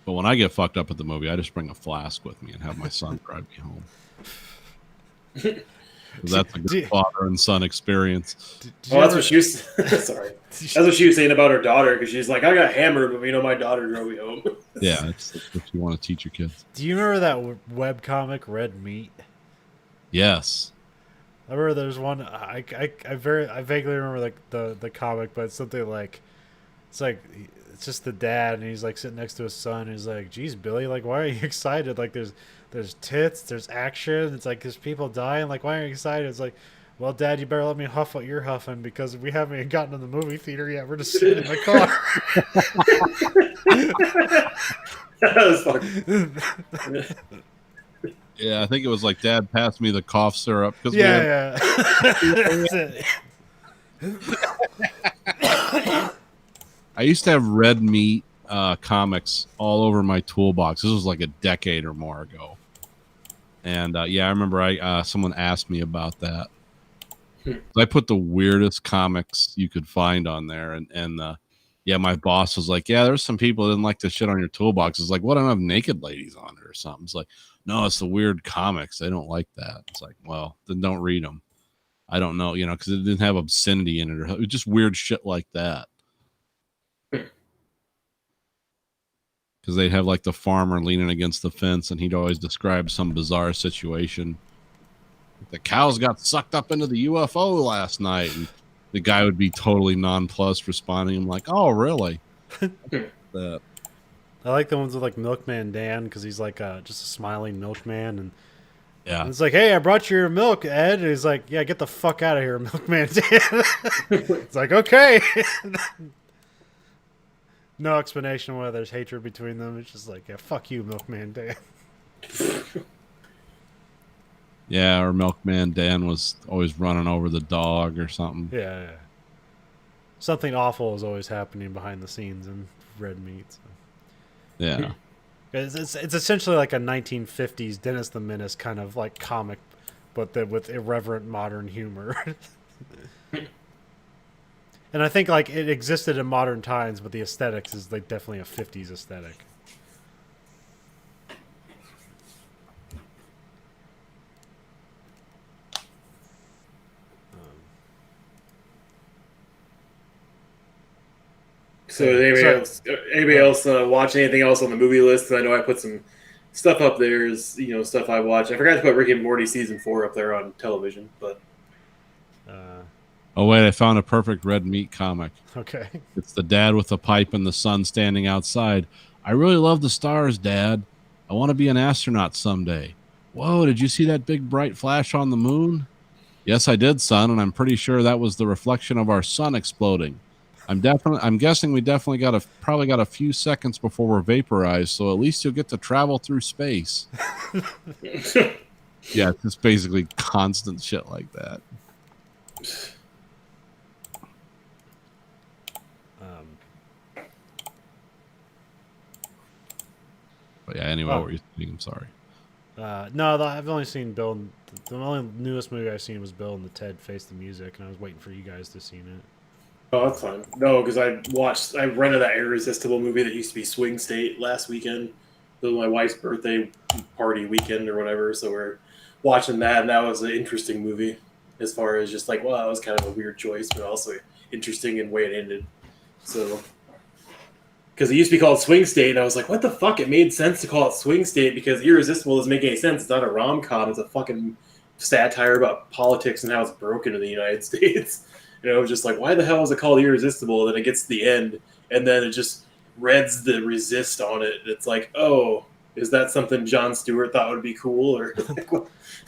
But when I get fucked up at the movie, I just bring a flask with me and have my son drive me home. 'Cause that's a good father and son experience. Well, that's what she was. Sorry, that's what she was saying about her daughter because she's like, I got hammered, but my daughter drove me home. Yeah, that's what you want to teach your kids. Do you remember that web comic Red Meat? Yes. I remember there's one. I vaguely remember like the comic, but it's something like it's just the dad and he's like sitting next to his son. And he's like, "Geez, Billy, like why are you excited? Like there's tits, there's action. It's like there's people dying. Like why are you excited?" It's like, "Well, Dad, you better let me huff what you're huffing because we haven't even gotten to the movie theater yet. We're just sitting in the car." That was fucking. Yeah, I think it was like, Dad, pass me the cough syrup. Yeah. That's it. I used to have Red Meat comics all over my toolbox. This was like a decade or more ago. And yeah, I remember someone asked me about that. I put the weirdest comics you could find on there. And yeah, my boss was like, yeah, there's some people that didn't like the shit on your toolbox. It's like, what, I don't have naked ladies on it or something. It's like, no, it's the weird comics. They don't like that. It's like, well, then don't read them. I don't know, because it didn't have obscenity in it. Or it was just weird shit like that. Because they'd have like the farmer leaning against the fence and he'd always describe some bizarre situation. The cows got sucked up into the UFO last night. And the guy would be totally nonplussed, responding. I'm like, oh, really? That. I like the ones with like Milkman Dan because he's like just a smiling milkman, and yeah, it's like, "Hey, I brought you your milk, Ed." And he's like, "Yeah, get the fuck out of here, Milkman Dan." It's like, okay. No explanation why there's hatred between them. It's just like, yeah, fuck you, Milkman Dan. Yeah, or Milkman Dan was always running over the dog or something. Yeah. Something awful is always happening behind the scenes in Red Meat. So. Yeah. It's essentially like a 1950s Dennis the Menace kind of like comic, but with irreverent modern humor. And I think like it existed in modern times, but the aesthetics is like definitely a 50s aesthetic. So anybody else watch anything else on the movie list? I know I put some stuff up there. Is stuff I watch. I forgot to put Rick and Morty season 4 up there on television, but. Oh wait, I found a perfect Red Meat comic. Okay. It's the dad with the pipe and the son standing outside. I really love the stars, Dad. I want to be an astronaut someday. Whoa, did you see that big bright flash on the moon? Yes, I did, son, and I'm pretty sure that was the reflection of our sun exploding. I'm guessing we definitely probably got a few seconds before we're vaporized, so at least you'll get to travel through space. Yeah, it's just basically constant shit like that. But yeah, anyway, what were you thinking? I'm sorry. No, I've only seen Bill. The only newest movie I've seen was Bill and the Ted Face the Music, and I was waiting for you guys to see it. Oh, that's fine. No, because I rented that Irresistible movie that used to be Swing State last weekend. It was my wife's birthday party weekend or whatever, so we're watching that, and that was an interesting movie as far as just like, well, that was kind of a weird choice, but also interesting in the way it ended. So, because it used to be called Swing State, and I was like, what the fuck? It made sense to call it Swing State because Irresistible doesn't make any sense. It's not a rom-com. It's a fucking satire about politics and how it's broken in the United States. It was just like, why the hell is it called Irresistible? And then it gets to the end, and then it just reads the resist on it. It's like, oh, is that something Jon Stewart thought would be cool? Or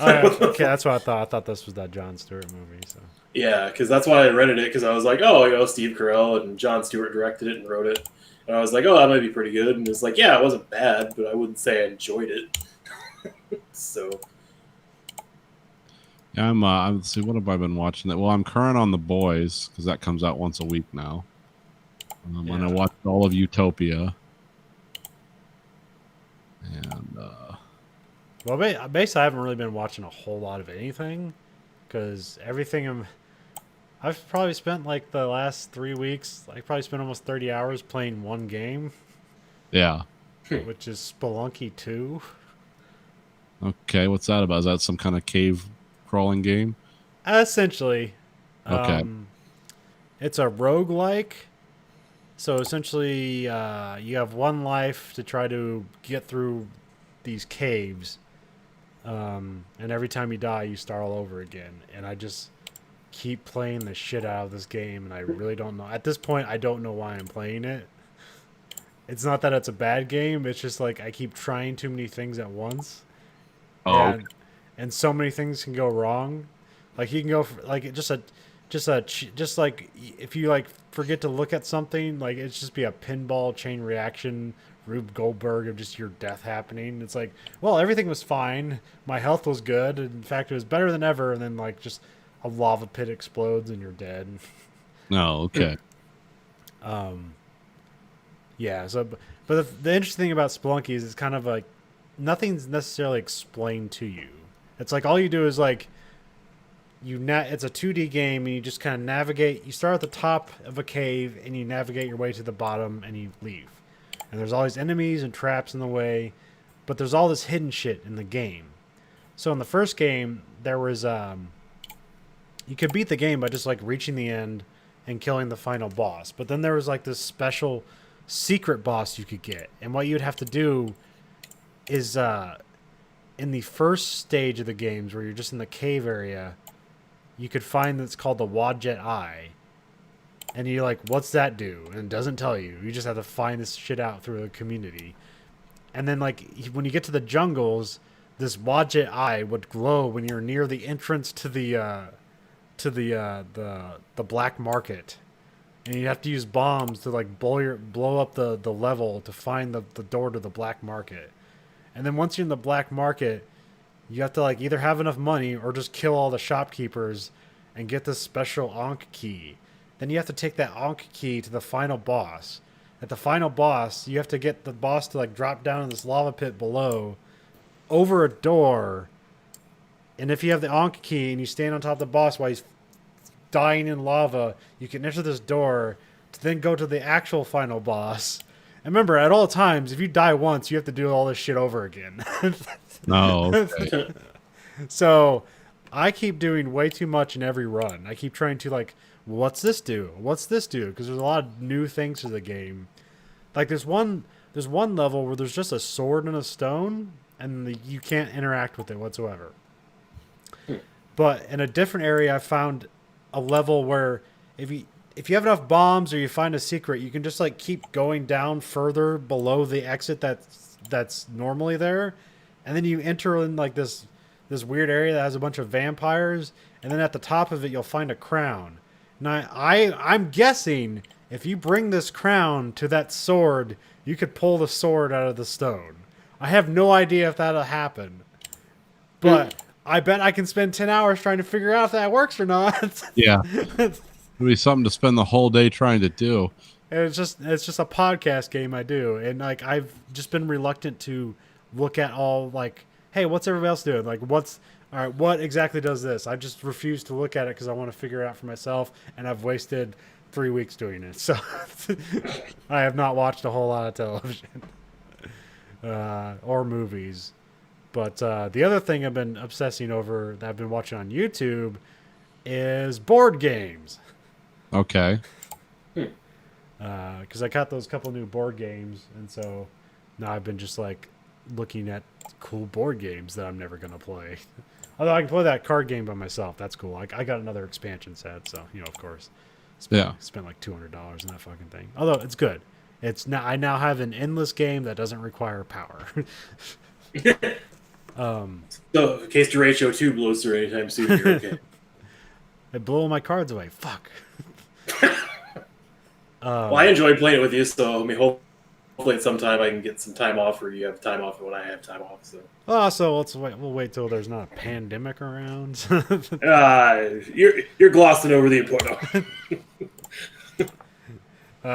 okay, that's what I thought. I thought this was that Jon Stewart movie. So yeah, because that's why I rented it, because I was like, oh, Steve Carell and Jon Stewart directed it and wrote it. And I was like, oh, that might be pretty good. And it's like, yeah, it wasn't bad, but I wouldn't say I enjoyed it. So... Yeah, let's see, what have I been watching? Well, I'm current on The Boys because that comes out once a week now. And I watched all of Utopia. And well, basically, I haven't really been watching a whole lot of anything because everything I've probably spent like the last 3 weeks. I probably spent almost 30 hours playing one game. Yeah. which is Spelunky 2. Okay, what's that about? Is that some kind of cave crawling game? Essentially. Okay. It's a roguelike. So essentially, you have one life to try to get through these caves. And every time you die, you start all over again. And I just keep playing the shit out of this game, and I really don't know. At this point, I don't know why I'm playing it. It's not that it's a bad game. It's just like I keep trying too many things at once. Oh, And so many things can go wrong. Like you can go for, like just like if you like forget to look at something, like it's just be a pinball chain reaction, Rube Goldberg of just your death happening. It's like, well, everything was fine. My health was good. In fact, it was better than ever. And then like just a lava pit explodes and you're dead. no, okay. Yeah. So, but the interesting thing about Spelunky is it's kind of like nothing's necessarily explained to you. It's like all you do is like it's a 2D game and you just kind of navigate. You start at the top of a cave and you navigate your way to the bottom and you leave. And there's always enemies and traps in the way, but there's all this hidden shit in the game. So in the first game, there was you could beat the game by just like reaching the end and killing the final boss. But then there was like this special secret boss you could get. And what you'd have to do is in the first stage of the games where you're just in the cave area, you could find that's called the Wadjet Eye. And you're like, what's that do? And it doesn't tell you. You just have to find this shit out through the community. And then like when you get to the jungles, this Wadjet Eye would glow when you're near the entrance to the black market. And you have to use bombs to like blow up the level to find the door to the black market. And then once you're in the black market, you have to like either have enough money or just kill all the shopkeepers and get this special Ankh key. Then you have to take that Ankh key to the final boss. At the final boss, you have to get the boss to like drop down in this lava pit below over a door. And if you have the Ankh key and you stand on top of the boss while he's dying in lava, you can enter this door to then go to the actual final boss. And remember, at all times, if you die once, you have to do all this shit over again. No, okay. So I keep doing way too much in every run. I keep trying to like, what's this do? What's this do? Because there's a lot of new things to the game. Like there's one level where there's just a sword and a stone, and you can't interact with it whatsoever. But in a different area, I found a level where if you have enough bombs or you find a secret, you can just like keep going down further below the exit that's normally there, and then you enter in like this weird area that has a bunch of vampires, and then at the top of it you'll find a crown. Now I'm guessing if you bring this crown to that sword, you could pull the sword out of the stone. I have no idea if that'll happen, but I bet I can spend 10 hours trying to figure out if that works or not. Yeah. It'd be something to spend the whole day trying to do. And it's just a podcast game I do, and like I've just been reluctant to look at all like, hey, what's everybody else doing? Like, what exactly does this? I just refuse to look at it because I want to figure it out for myself, and I've wasted 3 weeks doing it. So I have not watched a whole lot of television or movies. But the other thing I've been obsessing over that I've been watching on YouTube is board games. Okay. Because I got those couple new board games, and so now I've been just like looking at cool board games that I'm never gonna play. Although I can play that card game by myself, that's cool. I got another expansion set, so of course, spent like $200 in that fucking thing. Although it's good. I now have an endless game that doesn't require power. So in case Derecho 2 blows through anytime soon, you're okay. It blew my cards away. Fuck. Well, I enjoy playing it with you, so I mean, hopefully at some time I can get some time off, or you have time off when I have time off. So. So let's wait. We'll wait till there's not a pandemic around. You're glossing over the important.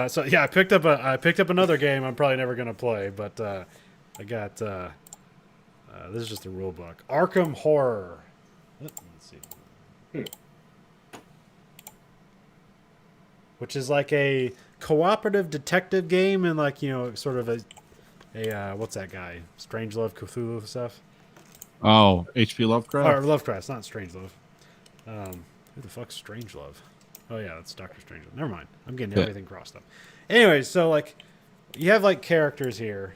So yeah, I picked up another game I'm probably never gonna play, but I got this is just the rule book. Arkham Horror. Let's see. Which is like a cooperative detective game, and like sort of what's that guy? Strangelove Cthulhu stuff. Oh, H.P. Or Lovecraft. Lovecraft, not Strangelove. Who the fuck's Strangelove? Oh yeah, that's Doctor Strangelove. Never mind. I'm getting Yeah. everything crossed up. Anyway, so like, you have like characters here,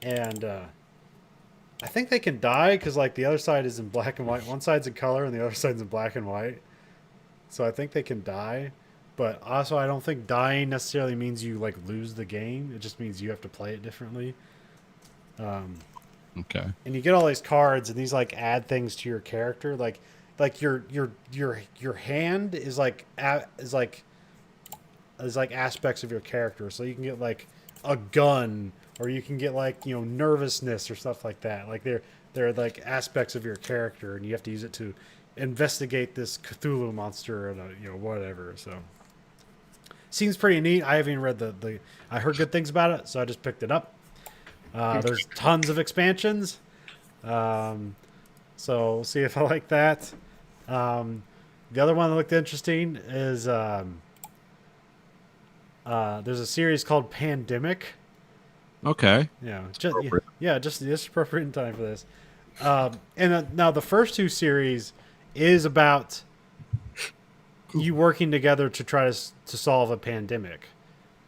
and I think they can die because like the other side is in black and white. One side's in color and the other side's in black and white. So I think they can die, but also I don't think dying necessarily means you like lose the game. It just means you have to play it differently. Okay. And you get all these cards and these like add things to your character. Like your hand is like aspects of your character. So you can get like a gun, or you can get like, you know, nervousness or stuff like that. Like they're like aspects of your character, and you have to use it to investigate this Cthulhu monster and you know, whatever. So seems pretty neat. I haven't even read the I heard good things about it, so I just picked it up. There's tons of expansions, so we'll see if I like that. The other one that looked interesting is there's a series called Pandemic. Okay. Yeah, Appropriate. just appropriate in time for this. Now the first two series is about you working together to try to solve a pandemic.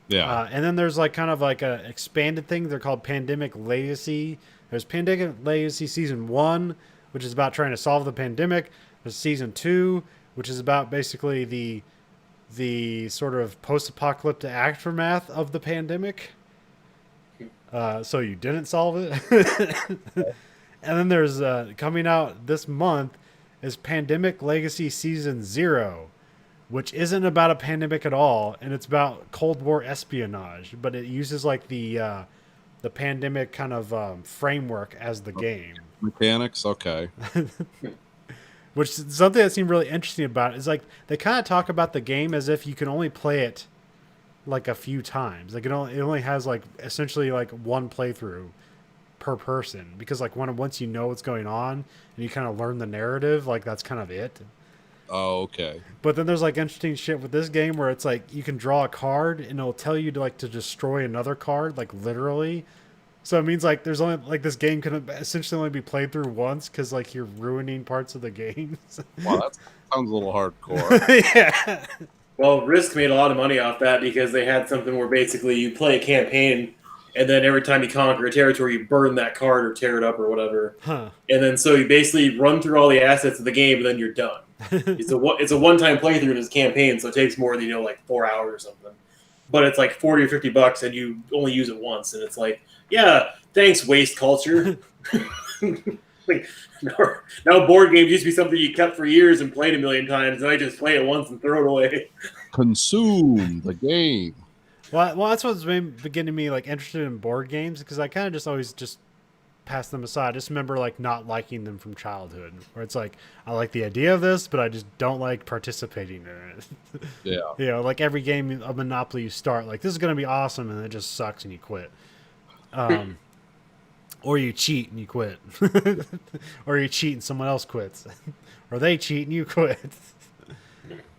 Yeah. And then there's like kind of like a expanded thing. They're called Pandemic Legacy. There's Pandemic Legacy Season 1, which is about trying to solve the pandemic. There's Season 2, which is about basically the sort of post-apocalyptic aftermath of the pandemic. So you didn't solve it. And then there's coming out this month is Pandemic Legacy Season 0, which isn't about a pandemic at all, and it's about Cold War espionage, but it uses like the pandemic kind of framework as the game. Mechanics. Okay. Which is something that seemed really interesting about it is like they kind of talk about the game as if you can only play it like a few times. Like it only has like essentially like one playthrough per person, because like once you know what's going on and you kind of learn the narrative, like that's kind of it. Oh, okay. But then there's like interesting shit with this game where it's like you can draw a card and it'll tell you to destroy another card, like literally. So it means like there's only like this game can essentially only be played through once because like you're ruining parts of the game. Wow, that sounds a little hardcore. Yeah. Well, Risk made a lot of money off that because they had something where basically you play a campaign, and then every time you conquer a territory, you burn that card or tear it up or whatever. Huh. And then so you basically run through all the assets of the game, and then you're done. It's a one-time playthrough in this campaign, so it takes more than, like 4 hours or something. But it's like $40 or $50, and you only use it once, and it's like, yeah, thanks, waste culture. Like, now board games used to be something you kept for years and played a million times, and I just play it once and throw it away. Consume the game. Well, that's what's been getting me like interested in board games, because I kind of just always just pass them aside. I just remember like not liking them from childhood, where it's like I like the idea of this, but I just don't like participating in it. Yeah. You know, like every game of Monopoly you start, like this is going to be awesome, and it just sucks and you quit. Or you cheat and you quit. Or you cheat and someone else quits. Or they cheat and you quit.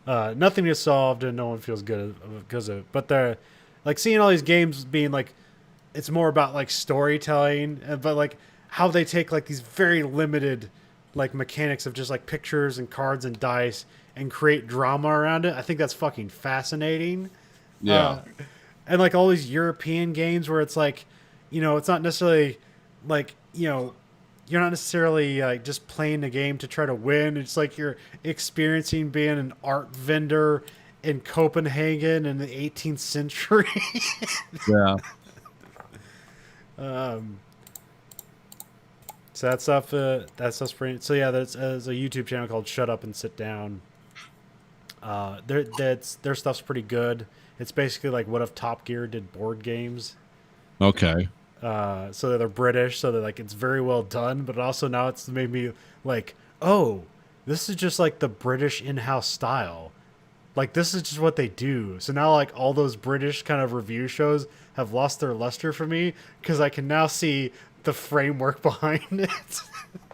Nothing is solved and no one feels good because of it. But they're like seeing all these games being like, it's more about like storytelling, but like how they take like these very limited like mechanics of just like pictures and cards and dice and create drama around it. I think that's fucking fascinating. Yeah. And like all these European games where it's like, you know, it's not necessarily like, you know, you're not necessarily just playing the game to try to win. It's like you're experiencing being an art vendor in Copenhagen in the 18th century. Yeah. So that stuff's pretty. So yeah, there's a YouTube channel called Shut Up and Sit Down. Their stuff's pretty good. It's basically like what if Top Gear did board games. Okay. So they're British, so they're like, it's very well done, but also now it's made me like, oh, this is just like the British in-house style. Like this is just what they do. So now like all those British kind of review shows have lost their luster for me because I can now see the framework behind it.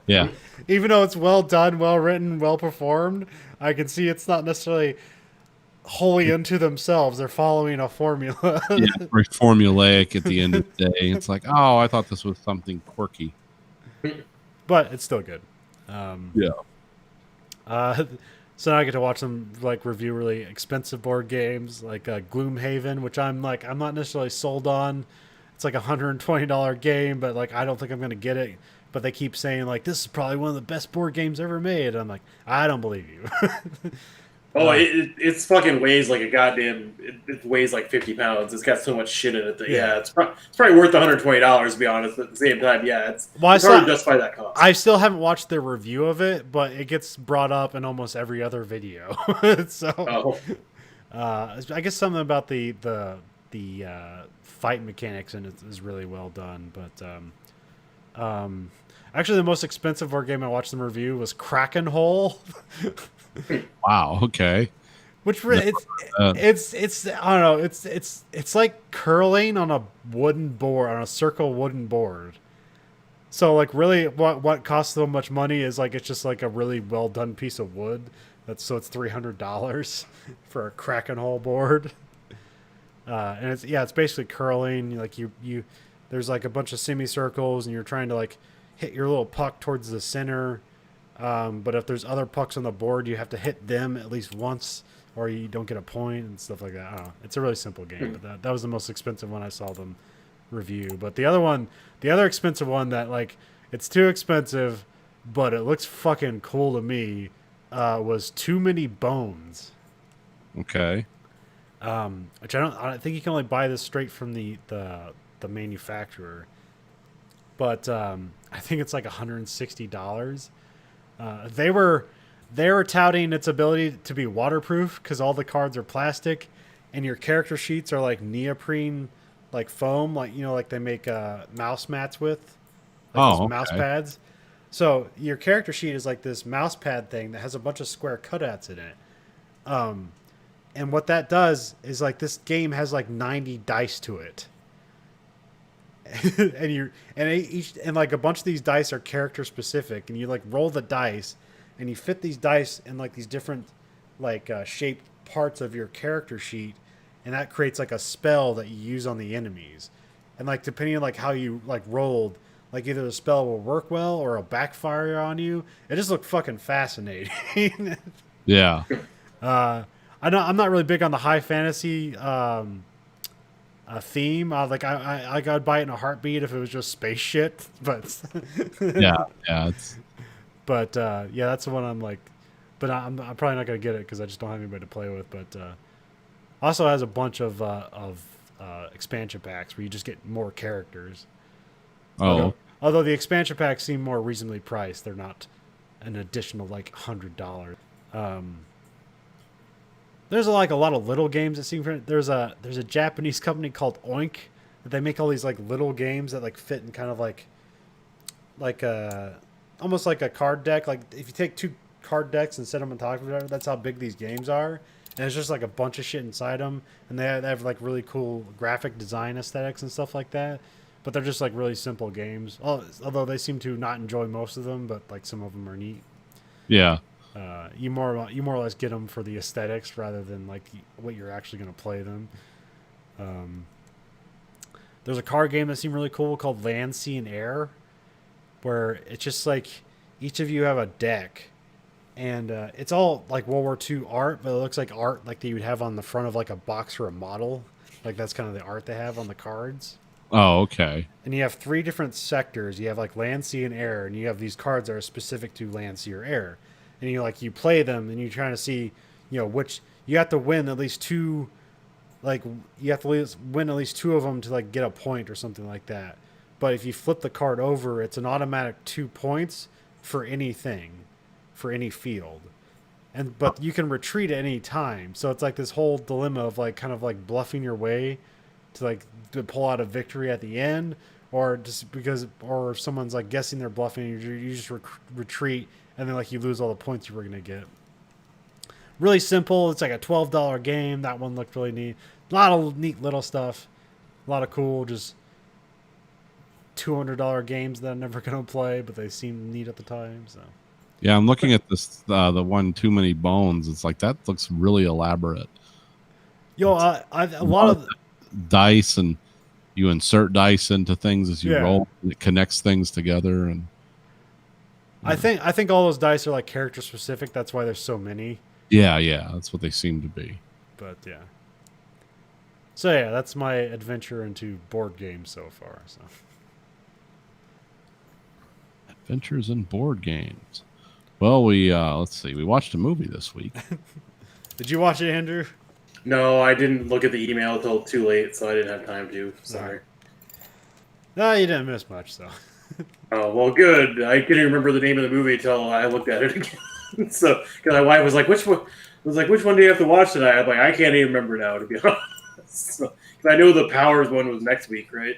Yeah. Even though it's well done, well written, well performed, I can see it's not necessarily wholly unto themselves. They're following a formula. Yeah, very formulaic at the end of the day. It's like, oh, I thought this was something quirky. But it's still good. Yeah. So now I get to watch them like review really expensive board games like Gloomhaven, which I'm not necessarily sold on. It's like $120 game, but like I don't think I'm gonna get it. But they keep saying like this is probably one of the best board games ever made. I'm like, I don't believe you. Oh, it's fucking weighs like a goddamn. It weighs like 50 pounds. It's got so much shit in it that it's probably worth $120 to be honest. But at the same time, it's hard to justify that cost. I still haven't watched their review of it, but it gets brought up in almost every other video. So, I guess something about the fight mechanics in it is really well done. But actually, the most expensive board game I watched them review was Kraken Hole. Wow. Okay. Which really, it's I don't know, it's like curling on a wooden board, on a circle wooden board. So like really what costs so much money is like it's just like a really well done piece of wood. It's $300 for a Kraken Hole board. And it's basically curling. Like you there's like a bunch of semicircles and you're trying to like hit your little puck towards the center. But if there's other pucks on the board, you have to hit them at least once, or you don't get a point and stuff like that. I don't know. It's a really simple game, but that was the most expensive one I saw them review. But the other expensive one that like it's too expensive, but it looks fucking cool to me, was Too Many Bones. Okay. Which I think you can only buy this straight from the manufacturer. But I think it's like $160. They were touting its ability to be waterproof because all the cards are plastic, and your character sheets are like neoprene, like foam, like like they make mouse mats with, like those mouse pads. So your character sheet is like this mouse pad thing that has a bunch of square cutouts in it. And what that does is like this game has like 90 dice to it. and like a bunch of these dice are character specific, and you like roll the dice and you fit these dice in like these different like shaped parts of your character sheet, and that creates like a spell that you use on the enemies. And like depending on like how you like rolled, like either the spell will work well or it'll backfire on you. It just looked fucking fascinating. Yeah. I'm not really big on the high fantasy theme. Like I would buy it in a heartbeat if it was just space shit. But yeah. But that's the one I'm like. But I'm probably not gonna get it because I just don't have anybody to play with. But also has a bunch of expansion packs where you just get more characters. Oh. Although the expansion packs seem more reasonably priced, they're not an additional like $100. There's like a lot of little games that seem. There's a Japanese company called Oink that they make all these like little games that like fit in kind of like almost like a card deck. Like if you take two card decks and set them on top of each other, that's how big these games are. And it's just like a bunch of shit inside them, and they have like really cool graphic design aesthetics and stuff like that. But they're just like really simple games. Although they seem to not enjoy most of them, but like some of them are neat. Yeah. You more or less get them for the aesthetics rather than like what you're actually going to play them. There's a card game that seemed really cool called Land, Sea, and Air, where it's just like each of you have a deck, and it's all like World War II art, but it looks like art like that you would have on the front of like a box or a model. Like that's kind of the art they have on the cards. Oh, okay. And you have 3 different sectors. You have like land, sea, and air, and you have these cards that are specific to land, sea, or air. And you play them, and you're trying to see, which you have to win at least 2. Like you have to win at least 2 of them to like get a point or something like that. But if you flip the card over, it's an automatic 2 points for anything, for any field. But you can retreat at any time. So it's like this whole dilemma of like kind of like bluffing your way to pull out a victory at the end, or just or if someone's like guessing they're bluffing, you just retreat, and then like you lose all the points you were gonna get. Really simple. It's like a $12 game. That one looked really neat. A lot of neat little stuff. A lot of cool, just $200 games that I'm never gonna play, but they seem neat at the time. So. Yeah, I'm looking at this the one Too Many Bones. It's like that looks really elaborate. Yo, a lot of dice, and you insert dice into things as you Yeah. roll, and it connects things together. And I think all those dice are like character specific. That's why there's so many. yeah, that's what they seem to be. But yeah. So yeah, that's my adventure into board games so far. So Adventures in board games. Well, we let's see. We watched a movie this week. did you watch it, Andrew? No, I didn't look at the email until too late, so I didn't have time to. Sorry. No, you didn't miss much. So Oh well, good. I couldn't remember the name of the movie until I looked at it again. So, because my wife was like, "Which one?" I was like, "Which one do you have to watch tonight?" I'm like, "I can't even remember now, to be honest." So, 'cause I know the Powers one was next week, right?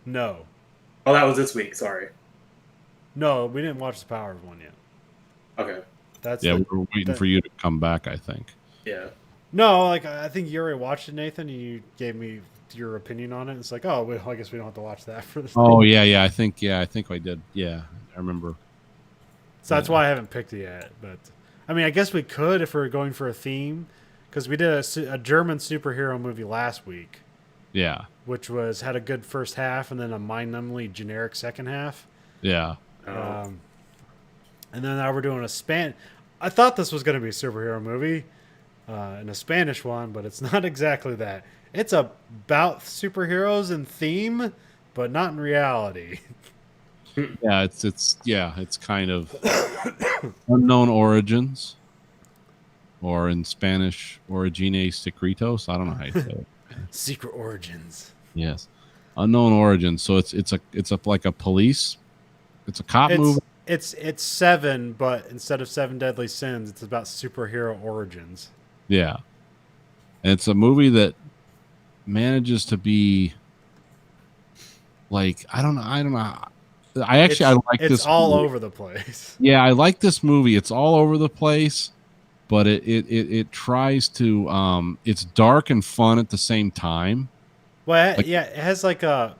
no, Oh, that was this week. Sorry. no, we didn't watch the Powers one yet. Okay. That's Yeah, the- we were waiting that- for you to come back, I think. Yeah. No, like I think you already watched it, Nathan. And you gave me your opinion on it. It's like, oh, well, I guess we don't have to watch that for this. Oh thing. yeah, I think I did. Yeah, I remember. So that's why I haven't picked it yet. But I mean, I guess we could if we were going for a theme, because we did a German superhero movie last week, Yeah, which had a good first half and then a mind-numbingly generic second half. yeah. And then now we're doing a span. I thought this was going to be a superhero movie, and a Spanish one, but it's not exactly that. It's about superheroes in theme, but not in reality. Yeah, it's kind of unknown origins, or in Spanish, origines secretos. I don't know how you say it. Secret origins. Yes, unknown origins. So it's a like a police. It's a cop movie. It's Seven, but instead of Seven Deadly Sins, it's about superhero origins. Yeah, and it's a movie that manages to be like I don't know. I like this. It's all movie. over the place. Yeah, I like this movie. It's all over the place, but it tries to it's dark and fun at the same time. Well, Like- yeah, it has like a,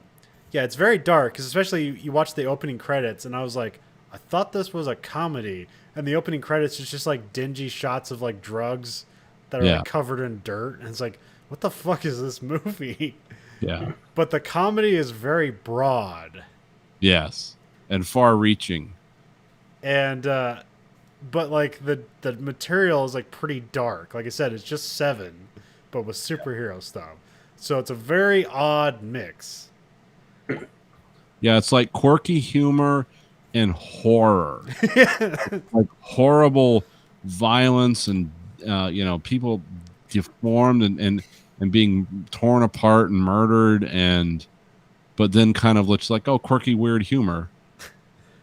yeah, it's very dark. Because especially you watch the opening credits, and I was like, I thought this was a comedy, and the opening credits is just like dingy shots of like drugs that are Yeah. like covered in dirt, and it's like, what the fuck is this movie? Yeah. But the comedy is very broad, Yes. And far reaching. and but like the material is like pretty dark. Like I said, it's just Seven, but with superhero stuff. So it's a very odd mix. Yeah, it's like quirky humor and horror. Like horrible violence and people deformed and being torn apart and murdered, but then kind of looks like, oh, quirky weird humor.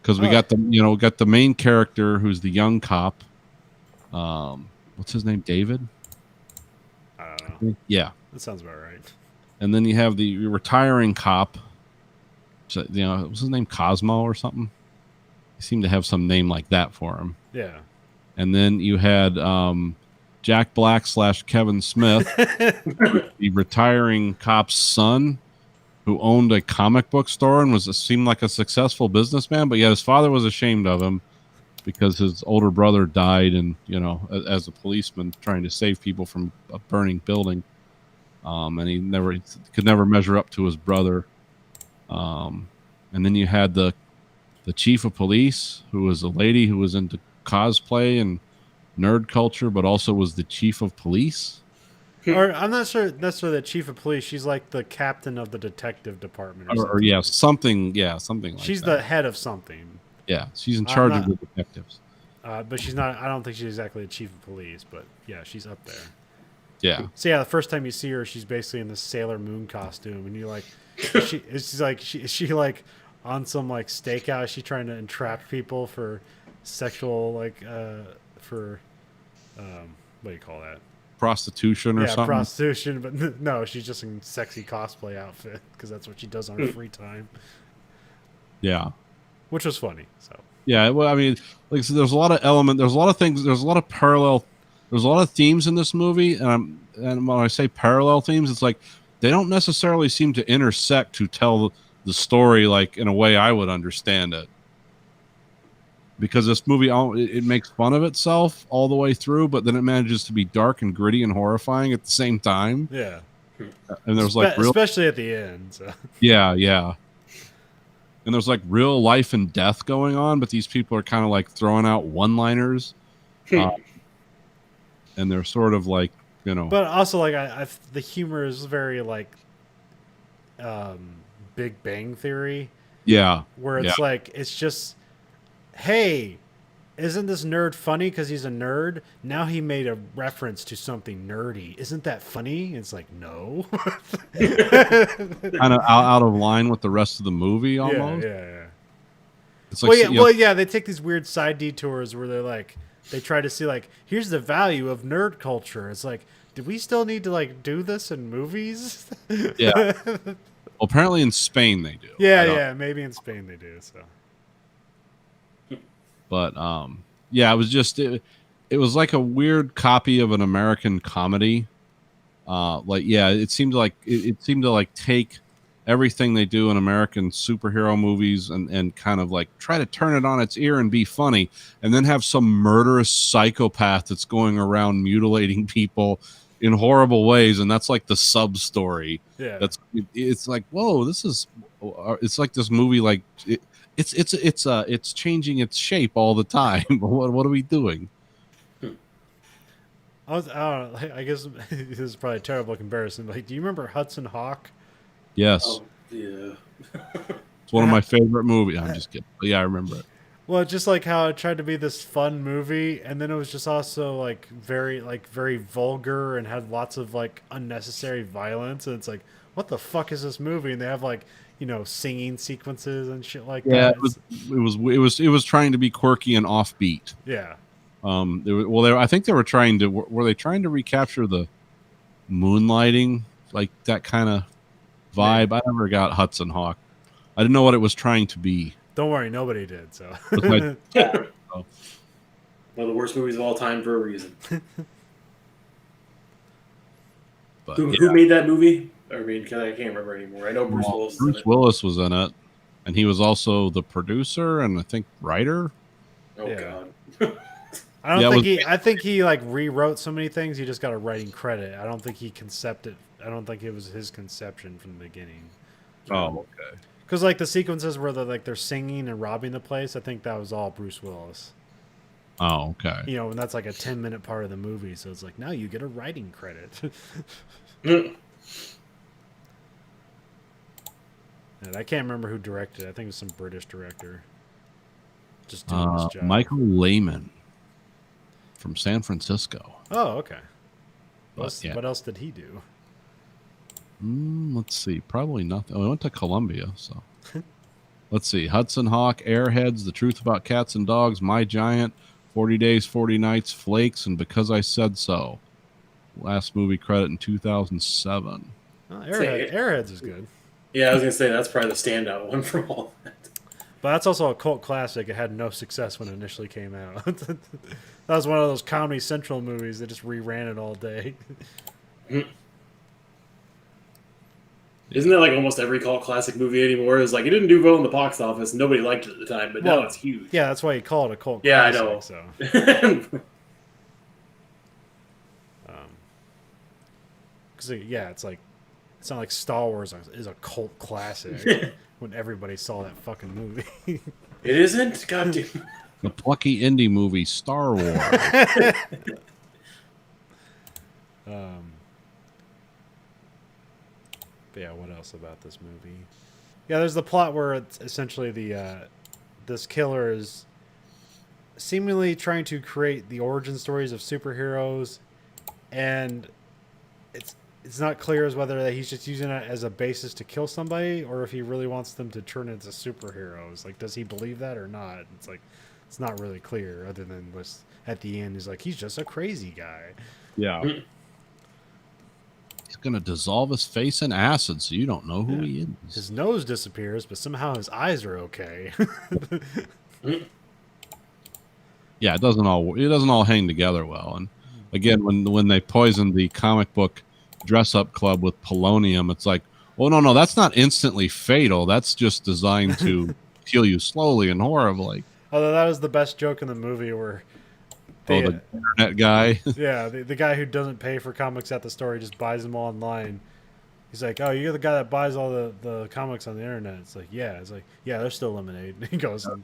Because we got the main character who's the young cop. What's his name? David? I don't know. Yeah. That sounds about right. And then you have the retiring cop. So, was his name Cosmo or something? He seemed to have some name like that for him. Yeah. And then you had Jack Black / Kevin Smith, the retiring cop's son, who owned a comic book store and seemed like a successful businessman, but yet his father was ashamed of him because his older brother died, and as a policeman trying to save people from a burning building, and he could never measure up to his brother. And then you had the chief of police, who was a lady who was into cosplay and nerd culture, but also was the chief of police. Or I'm not sure necessarily the chief of police. She's like the captain of the detective department. Or something like she's that. the head of something. Yeah, she's in charge not- of the detectives. But she's not. I don't think she's exactly the chief of police. But yeah, she's up there. Yeah, So yeah, the first time you see her, she's basically in this Sailor Moon costume, and you're like, is she like on some like stakeout? Is she trying to entrap people for sexual what do you call that? prostitution or something. Prostitution. But no, she's just in sexy cosplay outfit because that's what she does on her free time, Yeah, which was funny. So yeah. Well, I mean, like so there's a lot of there's a lot of things, there's a lot of parallel, there's a lot of themes in this movie, and when I say parallel themes, it's like they don't necessarily seem to intersect to tell the story like in a way I would understand it. because this movie it makes fun of itself all the way through, but then it manages to be dark and gritty and horrifying at the same time. Yeah. And there's like especially at the end. So. Yeah. And there's like real life and death going on, but these people are kind of like throwing out one-liners, and they're sort of like, you know. But also, like, the humor is very like Big Bang Theory. Yeah. Where it's like, it's just, hey, isn't this nerd funny because he's a nerd? Now he made a reference to something nerdy. Isn't that funny? It's like, no. Kind of out of line with the rest of the movie almost. Yeah. It's like, well, they take these weird side detours where they're like, they try to see like, here's the value of nerd culture. It's like, do we still need to like do this in movies? Yeah. Well, apparently in Spain they do. Yeah, maybe in Spain they do. So. But yeah, it was just it was like a weird copy of an American comedy. It seemed like it seemed to like take everything they do in American superhero movies and kind of like try to turn it on its ear and be funny, and then have some murderous psychopath that's going around mutilating people in horrible ways, and that's like the sub story. Yeah, it's like, whoa, it's like this movie like. It's changing its shape all the time. What are we doing? I don't know, I guess this is probably a terrible comparison. But do you remember Hudson Hawk? Yes. Oh, yeah. It's one of my favorite movies. I'm just kidding. But yeah, I remember it. Well, just like how it tried to be this fun movie, and then it was just also like very vulgar and had lots of like unnecessary violence. And it's like, what the fuck is this movie? And they have like, you know, singing sequences and shit like that. Yeah, it was trying to be quirky and offbeat. Yeah. I think they were trying to. Were they trying to recapture the moonlighting, like that kind of vibe? I never got Hudson Hawk. I didn't know what it was trying to be. Don't worry, nobody did. So. One of the worst movies of all time for a reason. But, who made that movie? I mean, I can't remember anymore. I know Bruce Willis. Willis was in it, and he was also the producer and I think writer. Oh God. I think he like rewrote so many things. He just got a writing credit. I don't think he concepted. I don't think it was his conception from the beginning. Oh, okay. Because like the sequences where they're singing and robbing the place, I think that was all Bruce Willis. Oh, okay. You know, and that's like a 10-minute part of the movie, so it's like now you get a writing credit. And I can't remember who directed it. I think it was some British director. Just doing his job. Michael Lehman from San Francisco. Oh, okay. But, What else did he do? Let's see. Probably nothing. Oh, he went to Columbia, so. Let's see. Hudson Hawk, Airheads, The Truth About Cats and Dogs, My Giant, 40 Days, 40 Nights, Flakes, and Because I Said So. Last movie credit in 2007. Oh, Airheads is good. Yeah, I was going to say that's probably the standout one from all that. But that's also a cult classic. It had no success when it initially came out. That was one of those Comedy Central movies that just reran it all day. Isn't that like almost every cult classic movie anymore? It's like it didn't do well in the box office. Nobody liked it at the time, but now it's huge. Yeah, that's why you call it a cult classic. Yeah, I know. So. Because it's like it's not like Star Wars is a cult classic when everybody saw that fucking movie. It isn't? God damn. The plucky indie movie Star Wars. But yeah, what else about this movie? Yeah, there's the plot where it's essentially this killer is seemingly trying to create the origin stories of superheroes, and it's not clear as whether that he's just using it as a basis to kill somebody or if he really wants them to turn into superheroes. Like, does he believe that or not? It's like it's not really clear, other than just at the end he's like, he's just a crazy guy. Yeah. He's gonna dissolve his face in acid, so you don't know who he is. His nose disappears, but somehow his eyes are okay. Yeah, it doesn't all hang together well. And again, when they poisoned the comic book dress up club with polonium, it's like, oh no, that's not instantly fatal. That's just designed to kill you slowly and horribly. Although that was the best joke in the movie where The internet guy. yeah, the guy who doesn't pay for comics at the store, he just buys them online. He's like, "Oh, you're the guy that buys all the comics on the internet." It's like, "Yeah." It's like, "Yeah, there's still lemonade." And he goes and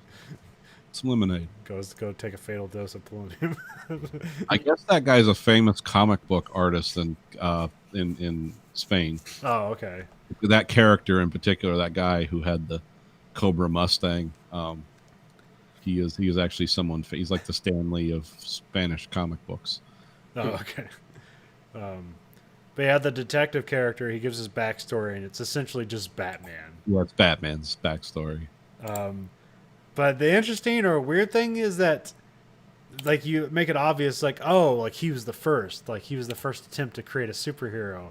Some lemonade. goes to go take a fatal dose of polonium. I guess that guy's a famous comic book artist in Spain. Oh, okay. That character in particular, that guy who had the Cobra Mustang, he is actually someone. He's like the Stan Lee of Spanish comic books. Oh, okay. But yeah, the detective character, he gives his backstory, and it's essentially just Batman. Yeah, it's Batman's backstory. But the interesting or weird thing is that, like, you make it obvious, like, oh, like, he was the first. Like, he was the first attempt to create a superhero.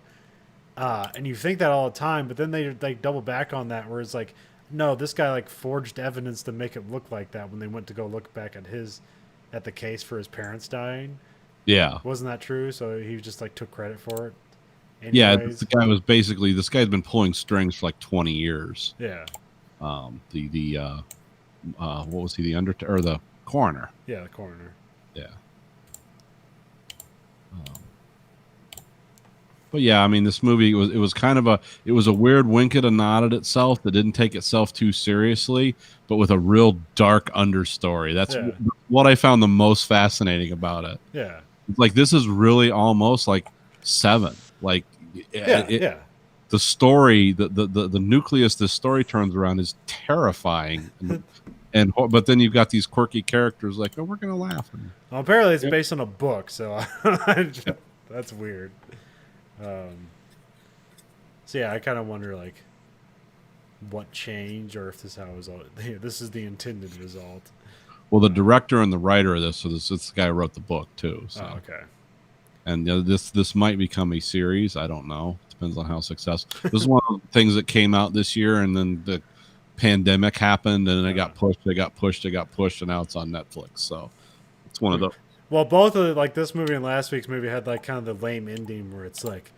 And you think that all the time, but then they, like, double back on that, where it's like, no, this guy, like, forged evidence to make it look like that when they went to go look back at the case for his parents dying. Yeah. Wasn't that true? So he just, like, took credit for it. Yeah, Anyways. the guy was basically, this guy's been pulling strings for like 20 years. Yeah. What was he, the Undertaker or the coroner? Yeah, the coroner. Yeah. But yeah, I mean, this movie it was kind of a weird wink at a nod at itself that didn't take itself too seriously, but with a real dark understory. That's what I found the most fascinating about it. Yeah. It's like, this is really almost like Seven. Like, Yeah. The story, the nucleus this story turns around is terrifying, but then you've got these quirky characters like, oh, we're gonna laugh. Well, apparently it's based on a book, so that's weird. So yeah, I kind of wonder like what changed, or if this this is the intended result. Well, the director and the writer of this, so this the guy who wrote the book too. So. Oh, okay. And this might become a series. I don't know. Depends on how successful. This is one of the things that came out this year, and then the pandemic happened, and it got pushed. And now it's on Netflix. So it's one of those. Well, both of like this movie and last week's movie had like kind of the lame ending where it's like,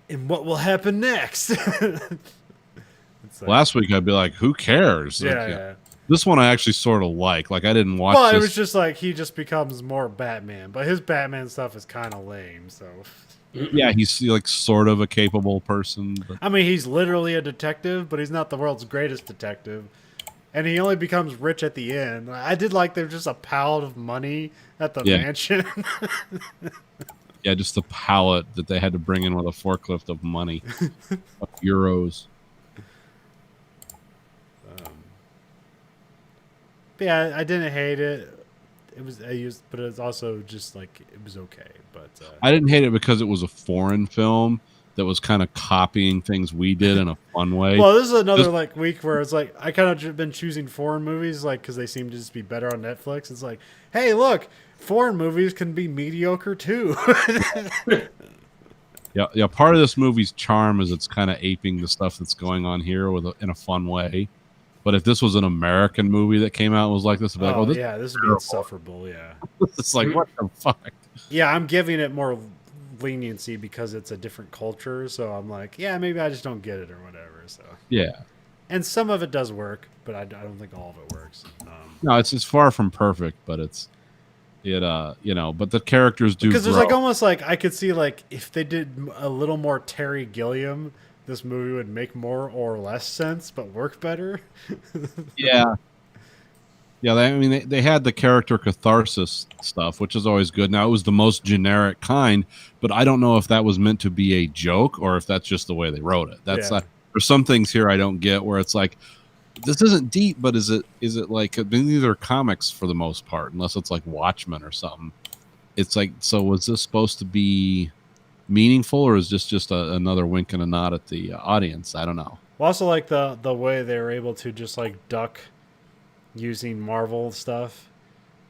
and what will happen next? It's like, Last week I'd be like, who cares? yeah. This one I actually sort of like. Like, I didn't watch. Well, it this. was just like he just becomes more Batman, but his Batman stuff is kind of lame. So Yeah, he's like sort of a capable person. But... I mean, he's literally a detective, but he's not the world's greatest detective. And he only becomes rich at the end. I did like there's just a pallet of money at the mansion. Yeah, just the pallet that they had to bring in with a forklift of money, of euros. But yeah, I didn't hate it. But it was also just like it was okay. But I didn't hate it because it was a foreign film that was kind of copying things we did in a fun way. Well, this is another like week where it's like I kind of been choosing foreign movies like because they seem to just be better on Netflix. It's like, hey, look, foreign movies can be mediocre too. Yeah. Part of this movie's charm is it's kind of aping the stuff that's going on here in a fun way. But if this was an American movie that came out and was like this, I'd be like, this would be insufferable. Yeah, it's like, what the fuck? Yeah, I'm giving it more leniency because it's a different culture. So I'm like, yeah, maybe I just don't get it or whatever. So yeah, and some of it does work, but I don't think all of it works. No, it's far from perfect, but but the characters do because there's grow. like almost like I could see like if they did a little more Terry Gilliam, this movie would make more or less sense, but work better. Yeah. They had the character catharsis stuff, which is always good. Now, it was the most generic kind, but I don't know if that was meant to be a joke or if that's just the way they wrote it. That's there's some things here I don't get where it's like, this isn't deep, but is it like these are comics for the most part, unless it's like Watchmen or something. It's like, so was this supposed to be meaningful, or is this just another wink and a nod at the audience? I don't know. Well, also like the way they were able to just like duck using Marvel stuff,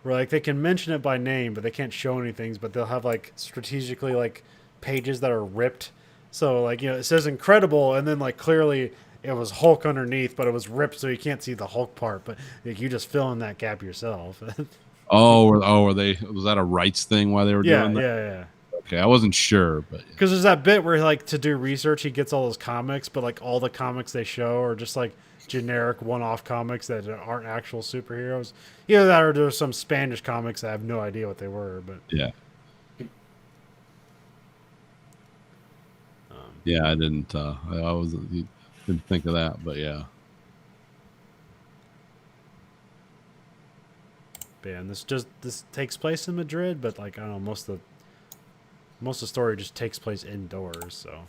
where like they can mention it by name, but they can't show any things. But they'll have like strategically like pages that are ripped, so like it says Incredible, and then like clearly it was Hulk underneath, but it was ripped, so you can't see the Hulk part. But like, you just fill in that gap yourself. Was that a rights thing while they were doing that? Yeah. Okay, I wasn't sure, but Because there's that bit where, like, to do research, he gets all those comics, but, like, all the comics they show are just, like, generic one-off comics that aren't actual superheroes. Either that or there's some Spanish comics that I have no idea what they were, but... yeah. Yeah, I didn't. Didn't think of that, but yeah. Yeah, and this takes place in Madrid, but, like, I don't know, most of the story just takes place indoors, so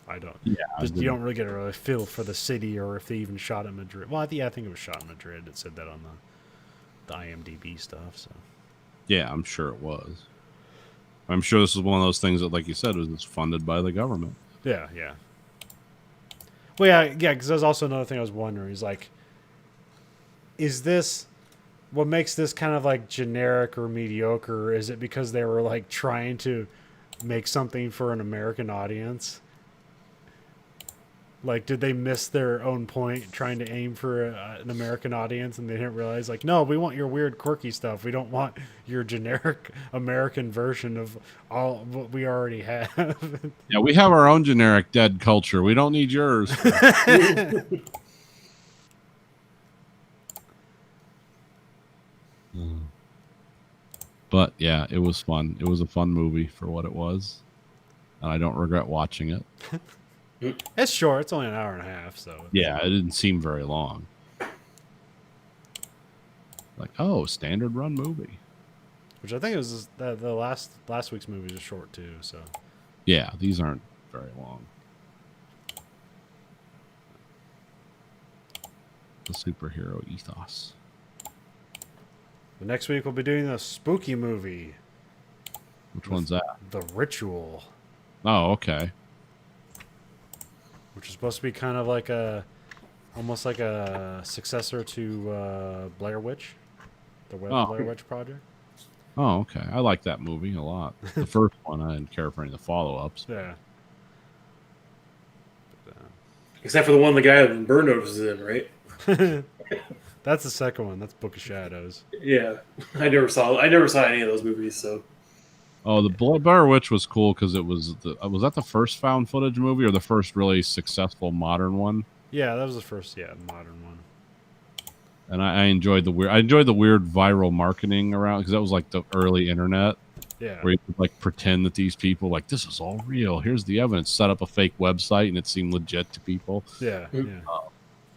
I don't. Yeah, You don't really get a really feel for the city or if they even shot in Madrid. Well, I think it was shot in Madrid. It said that on the IMDb stuff. So yeah, I'm sure it was. I'm sure this is one of those things that, like you said, was funded by the government. yeah. Well, yeah, because there's also another thing I was wondering. Is like, is this what makes this kind of like generic or mediocre? Is it because they were like trying to make something for an American audience? Like, did they miss their own point trying to aim for an American audience, and they didn't realize, like, no, we want your weird, quirky stuff. We don't want your generic American version of all what we already have. Yeah, we have our own generic dead culture. We don't need yours. But yeah, it was fun. It was a fun movie for what it was, and I don't regret watching it. It's short. It's only an hour and a half, so Yeah, it didn't seem very long. Like, oh, standard run movie. which I think it was the last week's movie was short too. So Yeah, these aren't very long. The superhero ethos. the next week we'll be doing a spooky movie, Which one's that? The Ritual, Oh, okay. which is supposed to be kind of like almost like a successor to Blair Witch, the Blair Witch Project. Oh, okay. I like that movie a lot. The first one, I didn't care for any of the follow-ups. Yeah. Except for the one the guy with Burn Notice is in, right? That's the second one. That's Book of Shadows. Yeah, I never saw any of those movies. So Oh, the Blair Witch was cool because it was was that the first found footage movie or the first really successful modern one? Yeah, that was the first modern one. And I enjoyed the weird. I enjoyed the weird viral marketing around because that was like the early internet Yeah. where you could like pretend that these people like this is all real. Here's the evidence. Set up a fake website and it seemed legit to people. Yeah. Yeah.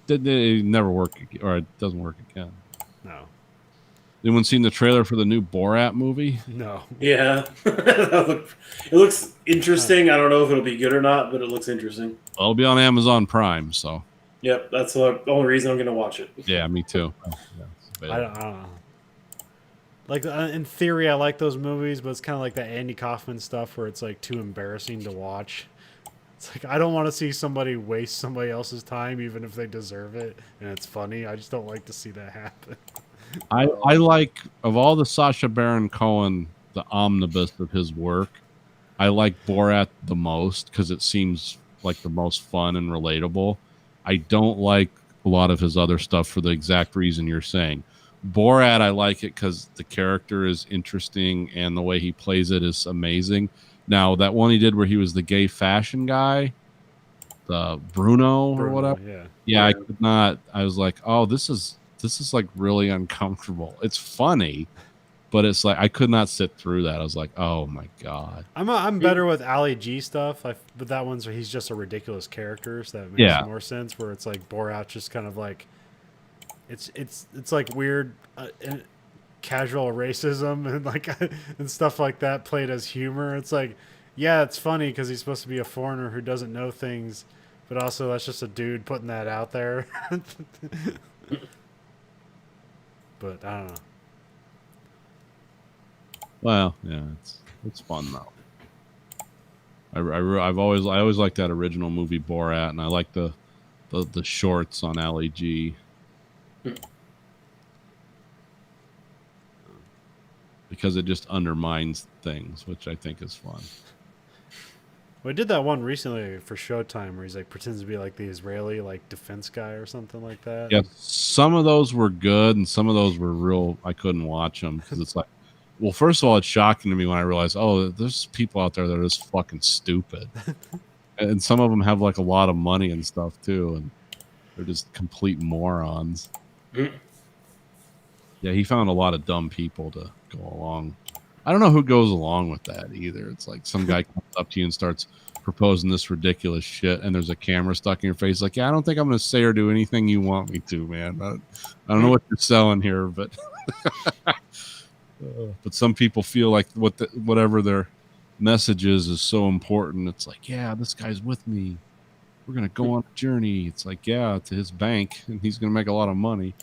It never worked, or it doesn't work again. No. Anyone seen the trailer for the new Borat movie? No. yeah, it looks interesting. I don't know if it'll be good or not, but it looks interesting. Well, it'll be on Amazon Prime, so Yep, that's the only reason I'm going to watch it. yeah, me too. Yeah, I don't know. Like in theory, I like those movies, but it's kind of like that Andy Kaufman stuff where it's like too embarrassing to watch. It's like I don't want to see somebody waste somebody else's time, even if they deserve it, and it's funny. I just don't like to see that happen. I like of all the Sacha Baron Cohen, the omnibus of his work, I like Borat the most because it seems like the most fun and relatable. I don't like a lot of his other stuff for the exact reason you're saying. Borat, I like it because the character is interesting and the way he plays it is amazing. Now, that one he did where he was the gay fashion guy, the Bruno or whatever. Yeah. Yeah, I could not. I was like, oh, this is like really uncomfortable. It's funny, but it's like I could not sit through that. I was like, oh my god. I'm better with Ali G stuff, but that one's where he's just a ridiculous character, so that makes more sense. Where it's like Borat, just kind of like it's like weird casual racism and like and stuff like that played as humor. It's like, yeah, it's funny because he's supposed to be a foreigner who doesn't know things, but also that's just a dude putting that out there. But I don't know. Well, yeah, it's fun though. I always liked that original movie Borat, and I like the shorts on Ali G. Because it just undermines things, which I think is fun. We did that one recently for Showtime where he's like pretends to be like the Israeli like defense guy or something like that. Yeah, some of those were good, and some of those were real. I couldn't watch them because it's like Well, first of all, it's shocking to me when I realize, oh, there's people out there that are just fucking stupid. And some of them have like a lot of money and stuff too. And they're just complete morons. Mm. Yeah, he found a lot of dumb people to go along. I don't know who goes along with that either. It's like some guy comes up to you and starts proposing this ridiculous shit, and there's a camera stuck in your face. Like, yeah, I don't think I'm going to say or do anything you want me to, man. I don't know what you're selling here, but but some people feel like whatever their message is so important. It's like, yeah, this guy's with me. We're going to go on a journey. It's like, yeah, to his bank, and he's going to make a lot of money.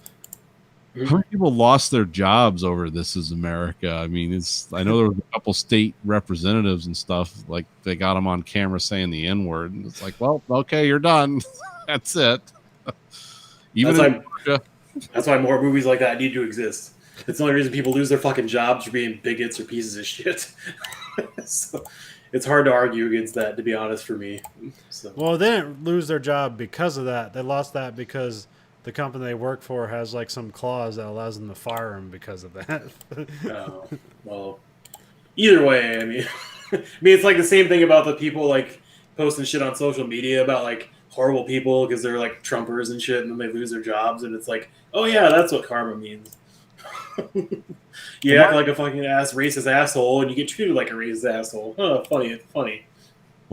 How many people lost their jobs over This Is America? I mean, I know there was a couple state representatives and stuff, like they got them on camera saying the N-word, and it's like, well, okay, you're done. That's it. That's why more movies like that need to exist. It's the only reason people lose their fucking jobs for being bigots or pieces of shit. So it's hard to argue against that, to be honest, for me. So. Well, they didn't lose their job because of that. They lost that because the company they work for has like some clause that allows them to fire them because of that. Well, either way, I mean, it's like the same thing about the people like posting shit on social media about like horrible people because they're like Trumpers and shit, and then they lose their jobs, and it's like, oh yeah, that's what karma means. You act like a fucking racist asshole, and you get treated like a racist asshole. Oh, funny. Well,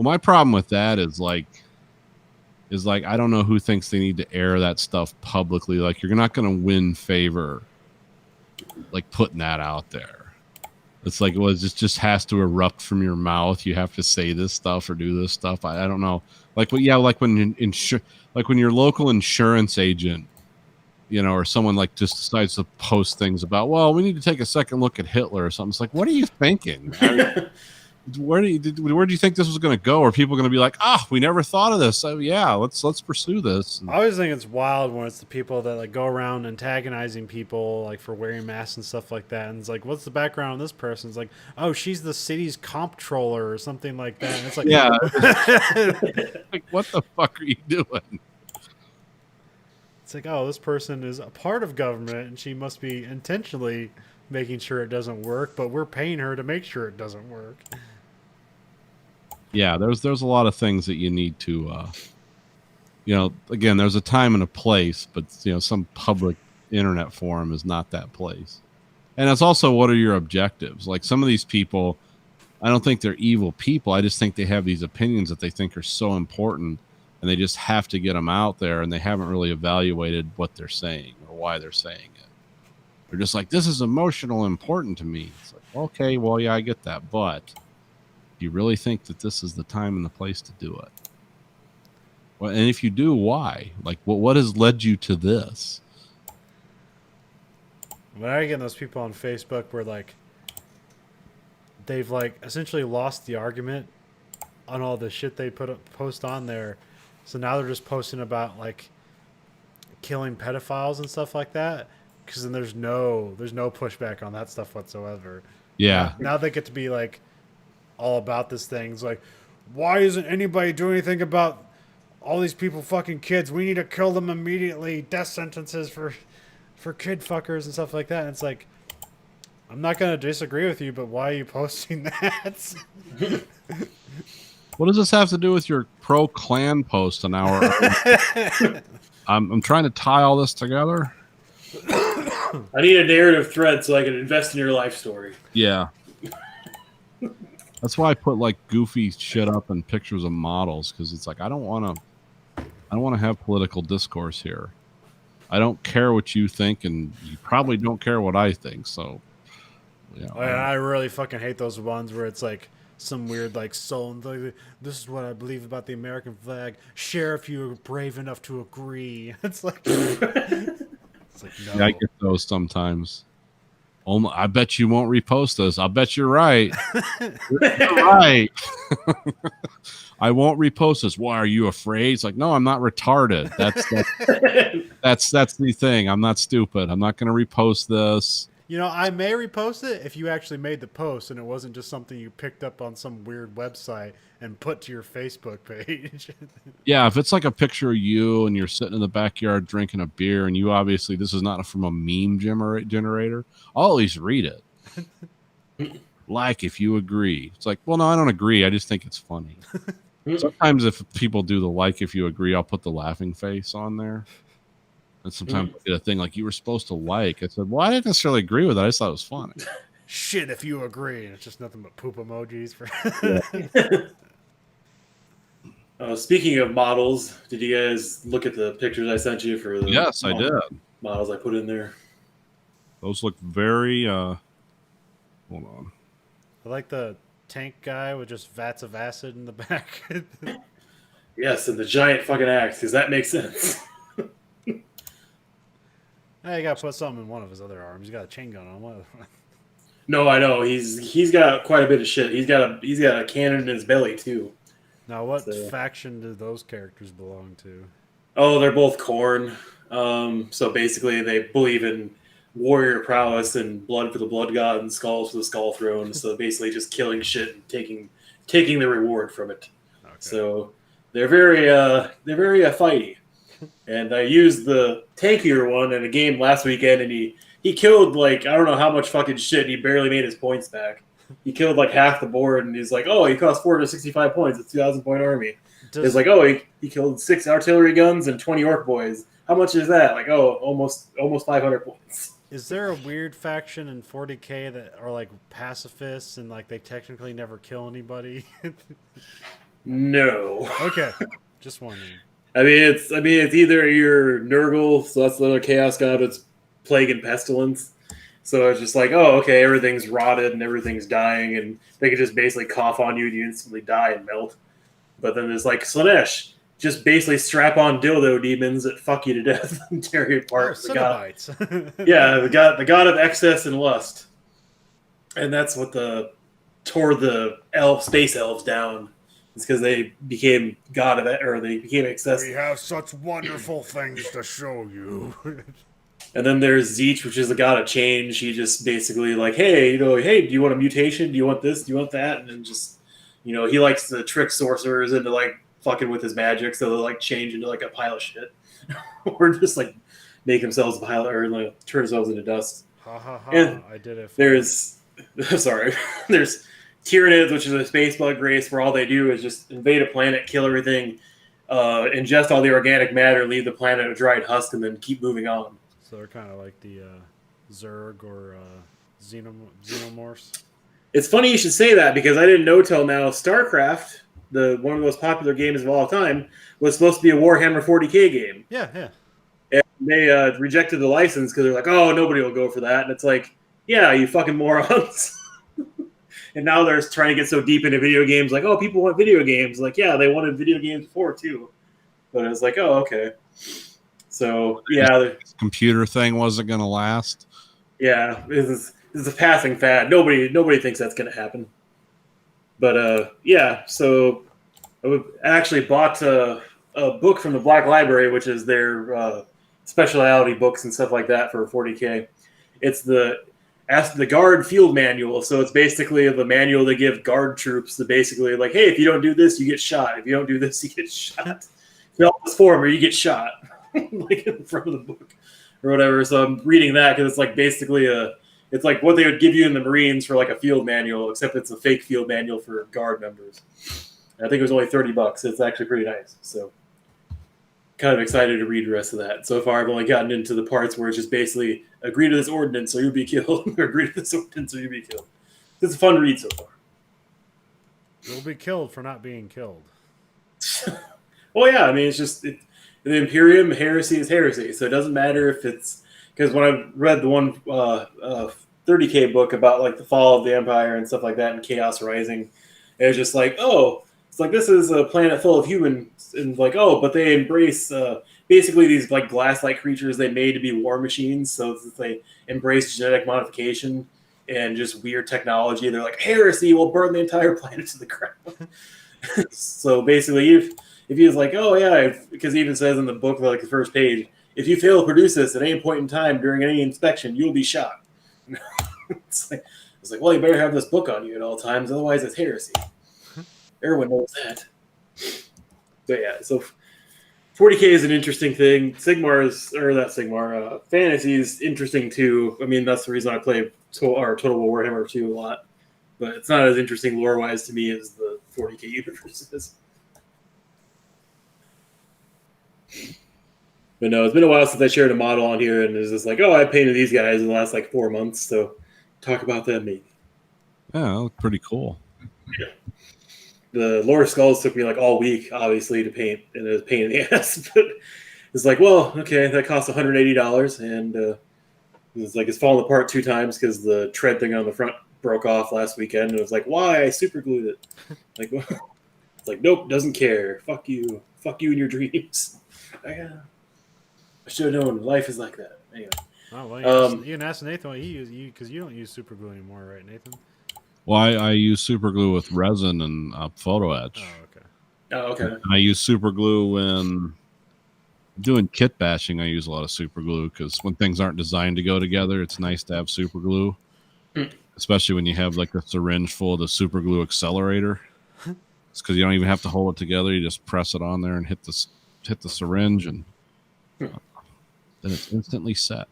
my problem with that is like I don't know who thinks they need to air that stuff publicly. Like, you're not going to win favor like putting that out there. It's like, well, it just has to erupt from your mouth. You have to say this stuff or do this stuff. I don't know. Like, well, yeah, like when when your local insurance agent, you know, or someone like just decides to post things about, well, we need to take a second look at Hitler or something. It's like, what are you thinking? Where do you think this was going to go? Are people going to be like, we never thought of this? So yeah, let's pursue this. I always think it's wild when it's the people that like go around antagonizing people like for wearing masks and stuff like that. And it's like, what's the background on this person? It's like, oh, she's the city's comptroller or something like that. And it's like, yeah, like, what the fuck are you doing? It's like, oh, this person is a part of government and she must be intentionally making sure it doesn't work, but we're paying her to make sure it doesn't work. Yeah, there's a lot of things that you need to, again, there's a time and a place, but, some public internet forum is not that place. And it's also, what are your objectives? Like, some of these people, I don't think they're evil people. I just think they have these opinions that they think are so important, and they just have to get them out there, and they haven't really evaluated what they're saying or why they're saying it. They're just like, this is emotional, important to me. It's like, okay, well, yeah, I get that, but do you really think that this is the time and the place to do it? Well, and if you do, why? Like, what has led you to this? When I get those people on Facebook where like they've like essentially lost the argument on all the shit they post on there, so now they're just posting about like killing pedophiles and stuff like that. Because then there's no pushback on that stuff whatsoever. Yeah. Now they get to be like all about this thing. It's like, why isn't anybody doing anything about all these people fucking kids? We need to kill them immediately. Death sentences for kid fuckers and stuff like that. And it's like, I'm not going to disagree with you, but why are you posting that? What does this have to do with your pro-Klan post an hour early? I'm trying to tie all this together. I need a narrative thread so I can invest in your life story. Yeah. That's why I put like goofy shit up and pictures of models, because it's like I don't want to have political discourse here. I don't care what you think, and you probably don't care what I think. So, yeah. I really fucking hate those ones where it's like some weird like soul. This is what I believe about the American flag. Share if you're brave enough to agree. It's like. It's like, no. Yeah, I get those sometimes. Oh, I bet you won't repost this. I'll bet you're right. You're right. I won't repost this. Why, are you afraid? It's like, no, I'm not retarded. That's the thing. I'm not stupid. I'm not going to repost this. I may repost it if you actually made the post and it wasn't just something you picked up on some weird website and put to your Facebook page. Yeah, if it's like a picture of you and you're sitting in the backyard drinking a beer and you obviously, this is not from a meme generator, I'll at least read it. Like if you agree. It's like, well, no, I don't agree. I just think it's funny. Sometimes if people do the like if you agree, I'll put the laughing face on there. And sometimes I get a thing like you were supposed to like. I said, well, I didn't necessarily agree with it. I just thought it was funny. Shit, if you agree. It's just nothing but poop emojis for. Speaking of models, did you guys look at the pictures I sent you for the Yes, I did. models I put in there? Those look very hold on. I like the tank guy with just vats of acid in the back. Yes, and the giant fucking axe, because that makes sense. Hey, you gotta put something in one of his other arms. He's got a chain gun on one. No, I know he's got quite a bit of shit. He's got a cannon in his belly too. Now, what So- faction do those characters belong to? Oh, they're both Khorne. So basically, they believe in warrior prowess and blood for the blood god and skulls for the skull throne. So basically, just killing shit and taking the reward from it. Okay. So they're very fighty. And I used the tankier one in a game last weekend, and he killed like I don't know how much fucking shit. And he barely made his points back. He killed like half the board, and he's like, "Oh, he cost 465 points. It's a 2,000-point army." Does, It's like, "Oh, he killed 6 artillery guns and 20 orc boys. How much is that?" Like, "Oh, almost 500 points." is there a weird faction in 40K that are like pacifists and like they technically never kill anybody? No. Okay, just wondering. I mean, it's either your Nurgle, so that's another chaos god. It's plague and pestilence. So it's just like, oh, okay, everything's rotted and everything's dying, and they can just basically cough on you and you instantly die and melt. But then there's like Slanesh, just basically strap on dildo demons that fuck you to death and tear you Oh, apart. The god- Cenobites. yeah, the god of excess and lust, and that's what tore the space elves down. It's because they became god of it, or they became excessive. We have such wonderful things to show you. And then there's Zeech, which is the god of change. He just basically like, hey, do you want a mutation? Do you want this? Do you want that? And then just, he likes to trick sorcerers into like fucking with his magic, so they'll like change into like a pile of shit, or just like make themselves a pile, or like turn themselves into dust. Ha ha ha! And I did it. There's, sorry, there's Tyranids, which is a space bug race where all they do is just invade a planet, kill everything, ingest all the organic matter, leave the planet a dried husk, and then keep moving on. So they're kind of like the Zerg or Xenomorphs. It's funny you should say that because I didn't know till now StarCraft, one of the most popular games of all time, was supposed to be a Warhammer 40K game. Yeah, yeah. And they rejected the license because they're like, oh, nobody will go for that. And it's like, yeah, you fucking morons. And now they're trying to get so deep into video games, like, oh, people want video games. Like, yeah, they wanted video games before, too. But it's like, oh, okay. So, yeah. This computer thing wasn't going to last. Yeah, this is a passing fad. Nobody thinks that's going to happen. But, yeah, so I actually bought a book from the Black Library, which is their specialty books and stuff like that for 40K. It's the Guard Field Manual. So it's basically the manual they give Guard troops to basically like, hey, if you don't do this, you get shot. If you don't do this, you get shot. Fill out this form or you get shot. Like in front of the book or whatever. So I'm reading that because it's like basically it's like what they would give you in the Marines for like a field manual, except it's a fake field manual for Guard members. And I think it was only $30. It's actually pretty nice. So kind of excited to read the rest of that. So far, I've only gotten into the parts where it's just basically agree to this ordinance or you'll be killed, or agree to this ordinance or you'll be killed. It's a fun read so far. You'll be killed for not being killed. Well, yeah, I mean, it's just the Imperium heresy is heresy, so it doesn't matter if it's because when I read the one 30K book about like the fall of the Empire and stuff like that and Chaos Rising, it was just like, oh, it's like this is a planet full of humans, and like, oh, but they embrace basically these like glass-like creatures they made to be war machines, so they embrace genetic modification and just weird technology. They're like, heresy will burn the entire planet to the ground. So basically, if he was like, oh yeah, because he even says in the book, like the first page, if you fail to produce this at any point in time during any inspection, you'll be shot. It's like, well, you better have this book on you at all times, otherwise it's heresy. Everyone knows that. But yeah, so 40K is an interesting thing. Fantasy is interesting too. I mean, that's the reason I play Total Warhammer 2 a lot, but it's not as interesting lore wise to me as the 40k universe is. But no, it's been a while since I shared a model on here, and it's just like, oh, I painted these guys in the last like 4 months, so talk about them maybe. Yeah, that looked pretty cool. Yeah. The Lore Skulls took me like all week, obviously, to paint, and it was a pain in the ass. But it's like, well, okay, that cost $180, and it's fallen apart 2 times because the tread thing on the front broke off last weekend, and it was like, why? I super glued it. Like, it's like, nope, doesn't care. Fuck you and your dreams. I should have known life is like that. Anyway. Oh, well, you can ask Nathan what he uses, because you don't use super glue anymore, right, Nathan? Well, I use super glue with resin and photo etch. Oh, okay. And I use super glue when doing kit bashing. I use a lot of super glue because when things aren't designed to go together, it's nice to have super glue, especially when you have like a syringe full of the super glue accelerator. It's because you don't even have to hold it together. You just press it on there and hit the syringe, and then it's instantly set.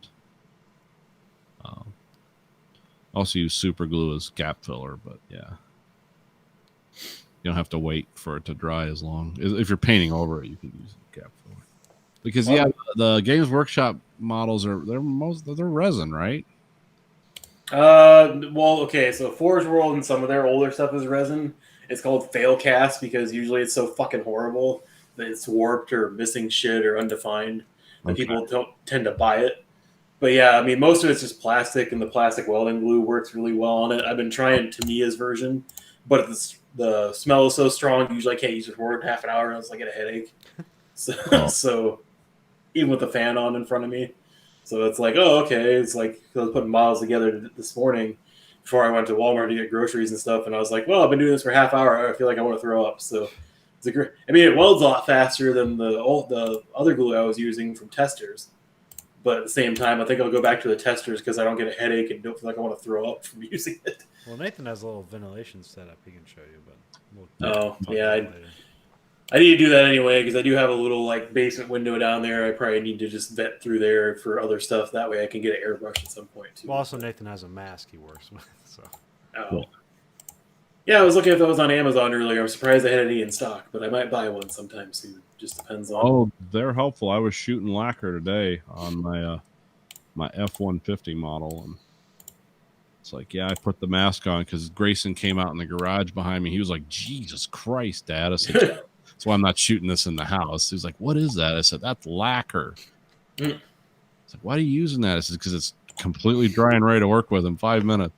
Also use super glue as gap filler, but yeah, you don't have to wait for it to dry as long. If you're painting over it, you can use gap filler. Because the Games Workshop models they're resin, right? Well, okay, so Forge World and some of their older stuff is resin. It's called fail cast because usually it's so fucking horrible that it's warped or missing shit or undefined that people don't tend to buy it. But yeah, I mean, most of it's just plastic, and the plastic welding glue works really well on it. I've been trying Tamiya's version, but the smell is so strong, usually I can't use it for more than half an hour, unless I get a headache. So even with the fan on in front of me. So it's like, oh, okay. It's like I was putting models together this morning before I went to Walmart to get groceries and stuff, and I was like, well, I've been doing this for a half hour. I feel like I want to throw up. So it's it welds a lot faster than the other glue I was using from Testers. But at the same time, I think I'll go back to the Testers because I don't get a headache and don't feel like I want to throw up from using it. Well, Nathan has a little ventilation setup he can show you, but I need to do that anyway because I do have a little like basement window down there. I probably need to just vet through there for other stuff. That way I can get an airbrush at some point too. Well, also Nathan has a mask he works with, so. Oh. Yeah, I was looking at those on Amazon earlier. I'm surprised I had any in stock, but I might buy one sometime soon. Just depends on. Oh, they're helpful. I was shooting lacquer today on my my F-150 model, and it's like, yeah, I put the mask on because Grayson came out in the garage behind me. He was like, "Jesus Christ, Dad!" I said, "That's why I'm not shooting this in the house." He was like, "What is that?" I said, "That's lacquer." It's like, "Why are you using that?" I said, "Because it's completely dry and ready to work with in 5 minutes."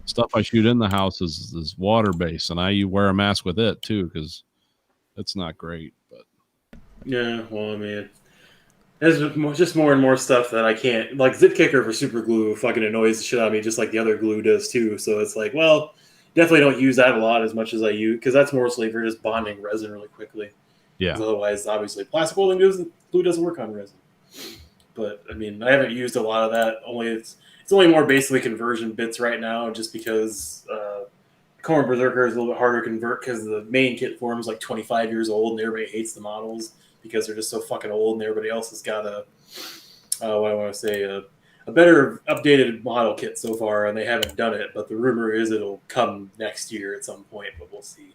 Stuff I shoot in the house is water based, and I wear a mask with it too because it's not great. But yeah, well, I mean, there's just more and more stuff that I can't, like Zip Kicker for super glue fucking annoys the shit out of me, just like the other glue does too. So it's like, well, definitely don't use that a lot as much as I use because that's mostly for just bonding resin really quickly. Yeah. Otherwise, obviously, plastic welding glue doesn't work on resin. But I mean, I haven't used a lot of that. It's only more basically conversion bits right now, just because Common Berserker is a little bit harder to convert because the main kit form is like 25 years old, and everybody hates the models because they're just so fucking old, and everybody else has got a better updated model kit so far, and they haven't done it. But the rumor is it'll come next year at some point, but we'll see.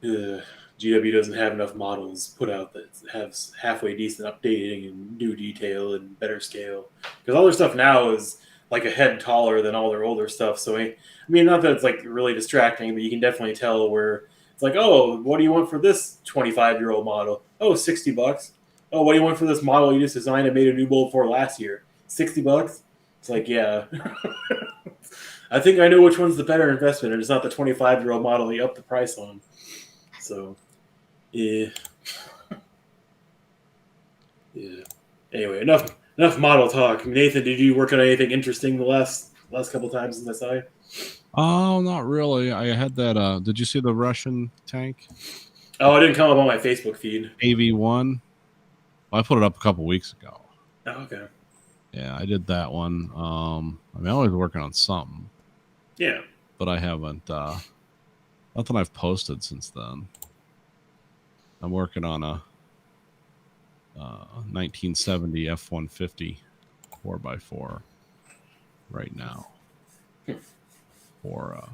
GW doesn't have enough models put out that have halfway decent updating and new detail and better scale. Because all their stuff now is like a head taller than all their older stuff. So I mean, not that it's like really distracting, but you can definitely tell where it's like, oh, what do you want for this 25-year-old model? Oh, $60. Oh, what do you want for this model you just designed and made a new mold for last year? $60? It's like, yeah. I think I know which one's the better investment, and it's not the 25-year-old model you up the price on. So, yeah. Anyway, enough model talk. Nathan, did you work on anything interesting the last couple times since I saw you? Oh, not really. I had that. Did you see the Russian tank? Oh, it didn't come up on my Facebook feed. AV1. Well, I put it up a couple weeks ago. Oh, okay. Yeah, I did that one. I mean, I was working on something. Yeah. But I haven't. Nothing I've posted since then. I'm working on a 1970 F-150 4x4 right now, for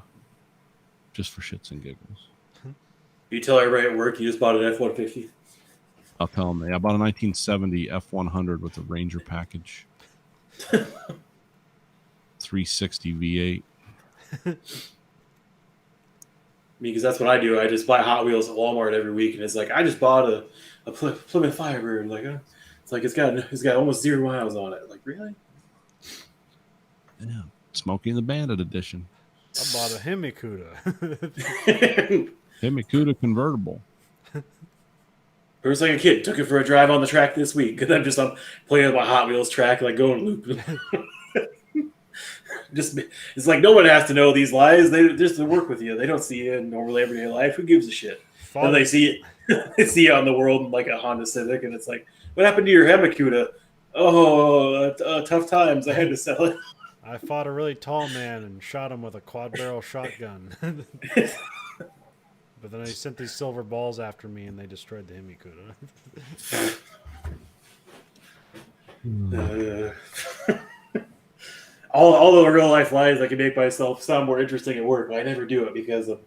just for shits and giggles. You tell everybody at work you just bought an F-150. I'll tell them. I bought a 1970 F100 with a Ranger package, 360 V8. Because that's what I do. I just buy Hot Wheels at Walmart every week, and it's like I just bought a Plymouth Firebird. Like, it's like it's got almost 0 miles on it. Like, really? Yeah, Smokey and the Bandit edition. I bought a Himikuta. Himikuta convertible. It was like a kid. Took it for a drive on the track this week because I'm playing with my Hot Wheels track, like going loop. Just it's like no one has to know these lies. They just work with you. They don't see you in normal everyday life. Who gives a shit? And they see it. They see you on the world in like a Honda Civic, and it's like, what happened to your Himikuta? Oh, tough times. I had to sell it. I fought a really tall man and shot him with a quad barrel shotgun. But then I sent these silver balls after me, and they destroyed the Himikuta. All the real life lies I can make myself sound more interesting at work. I never do it because I'm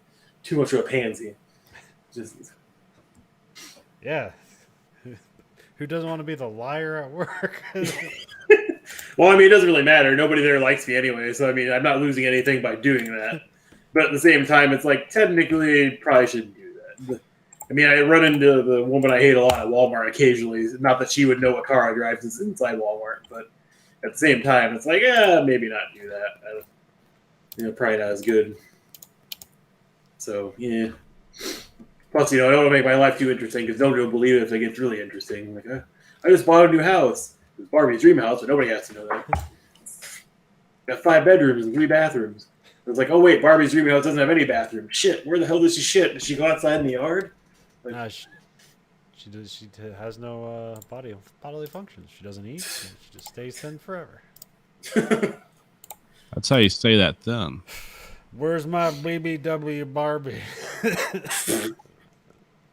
too much of a pansy. Just Yeah. Who doesn't want to be the liar at work? well, I mean, it doesn't really matter. Nobody there likes me anyway, so I mean, I'm not losing anything by doing that. But at the same time, it's like technically probably shouldn't do that. But, I mean, I run into the woman I hate a lot at Walmart occasionally. Not that she would know what car I drive since it's inside Walmart, but at the same time, it's like, maybe not do that. Probably not as good. So, yeah. Plus, I don't want to make my life too interesting because nobody will believe it if it gets really interesting. Like, I just bought a new house. It's Barbie's dream house, but nobody has to know that. Got 5 bedrooms and 3 bathrooms. It's like, oh wait, Barbie's dream house doesn't have any bathroom. Shit, where the hell does she shit? Does she go outside in the yard? Like, Nah, she has no bodily functions. She doesn't eat. She just stays thin forever. That's how you say that then. Where's my BBW Barbie?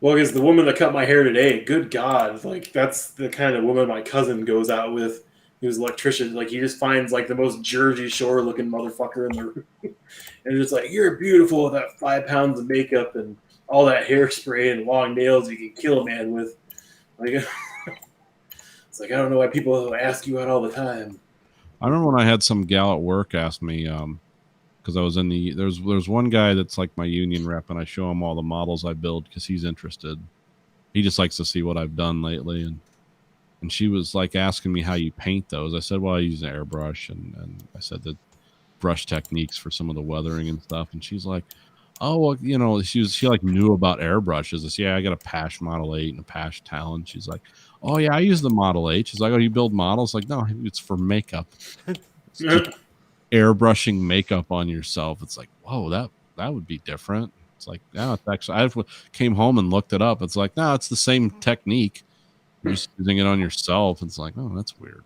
Well, because the woman that cut my hair today, good God, like that's the kind of woman my cousin goes out with. He was an electrician. Like he just finds like the most Jersey Shore looking motherfucker in the room, and just like, you're beautiful with that 5 pounds of makeup and all that hairspray and long nails you can kill a man with. Like, it's like I don't know why people ask you out all the time. I remember when I had some gal at work ask me, because I was in there's one guy that's like my union rep, and I show him all the models I build because he's interested. He just likes to see what I've done lately, and she was like asking me how you paint those. I said, well, I use an airbrush, and I said the brush techniques for some of the weathering and stuff, and she's like, oh, well, she like knew about airbrushes. I said, yeah, I got a Pash Model 8 and a Pash Talon. She's like, oh yeah, I use the Model 8. She's like, oh, you build models? Like, no, it's for makeup. Airbrushing makeup on yourself. It's like, whoa, that would be different. It's like, no, it's actually, I came home and looked it up. It's like, no, it's the same technique. You're just using it on yourself. It's like, oh, that's weird.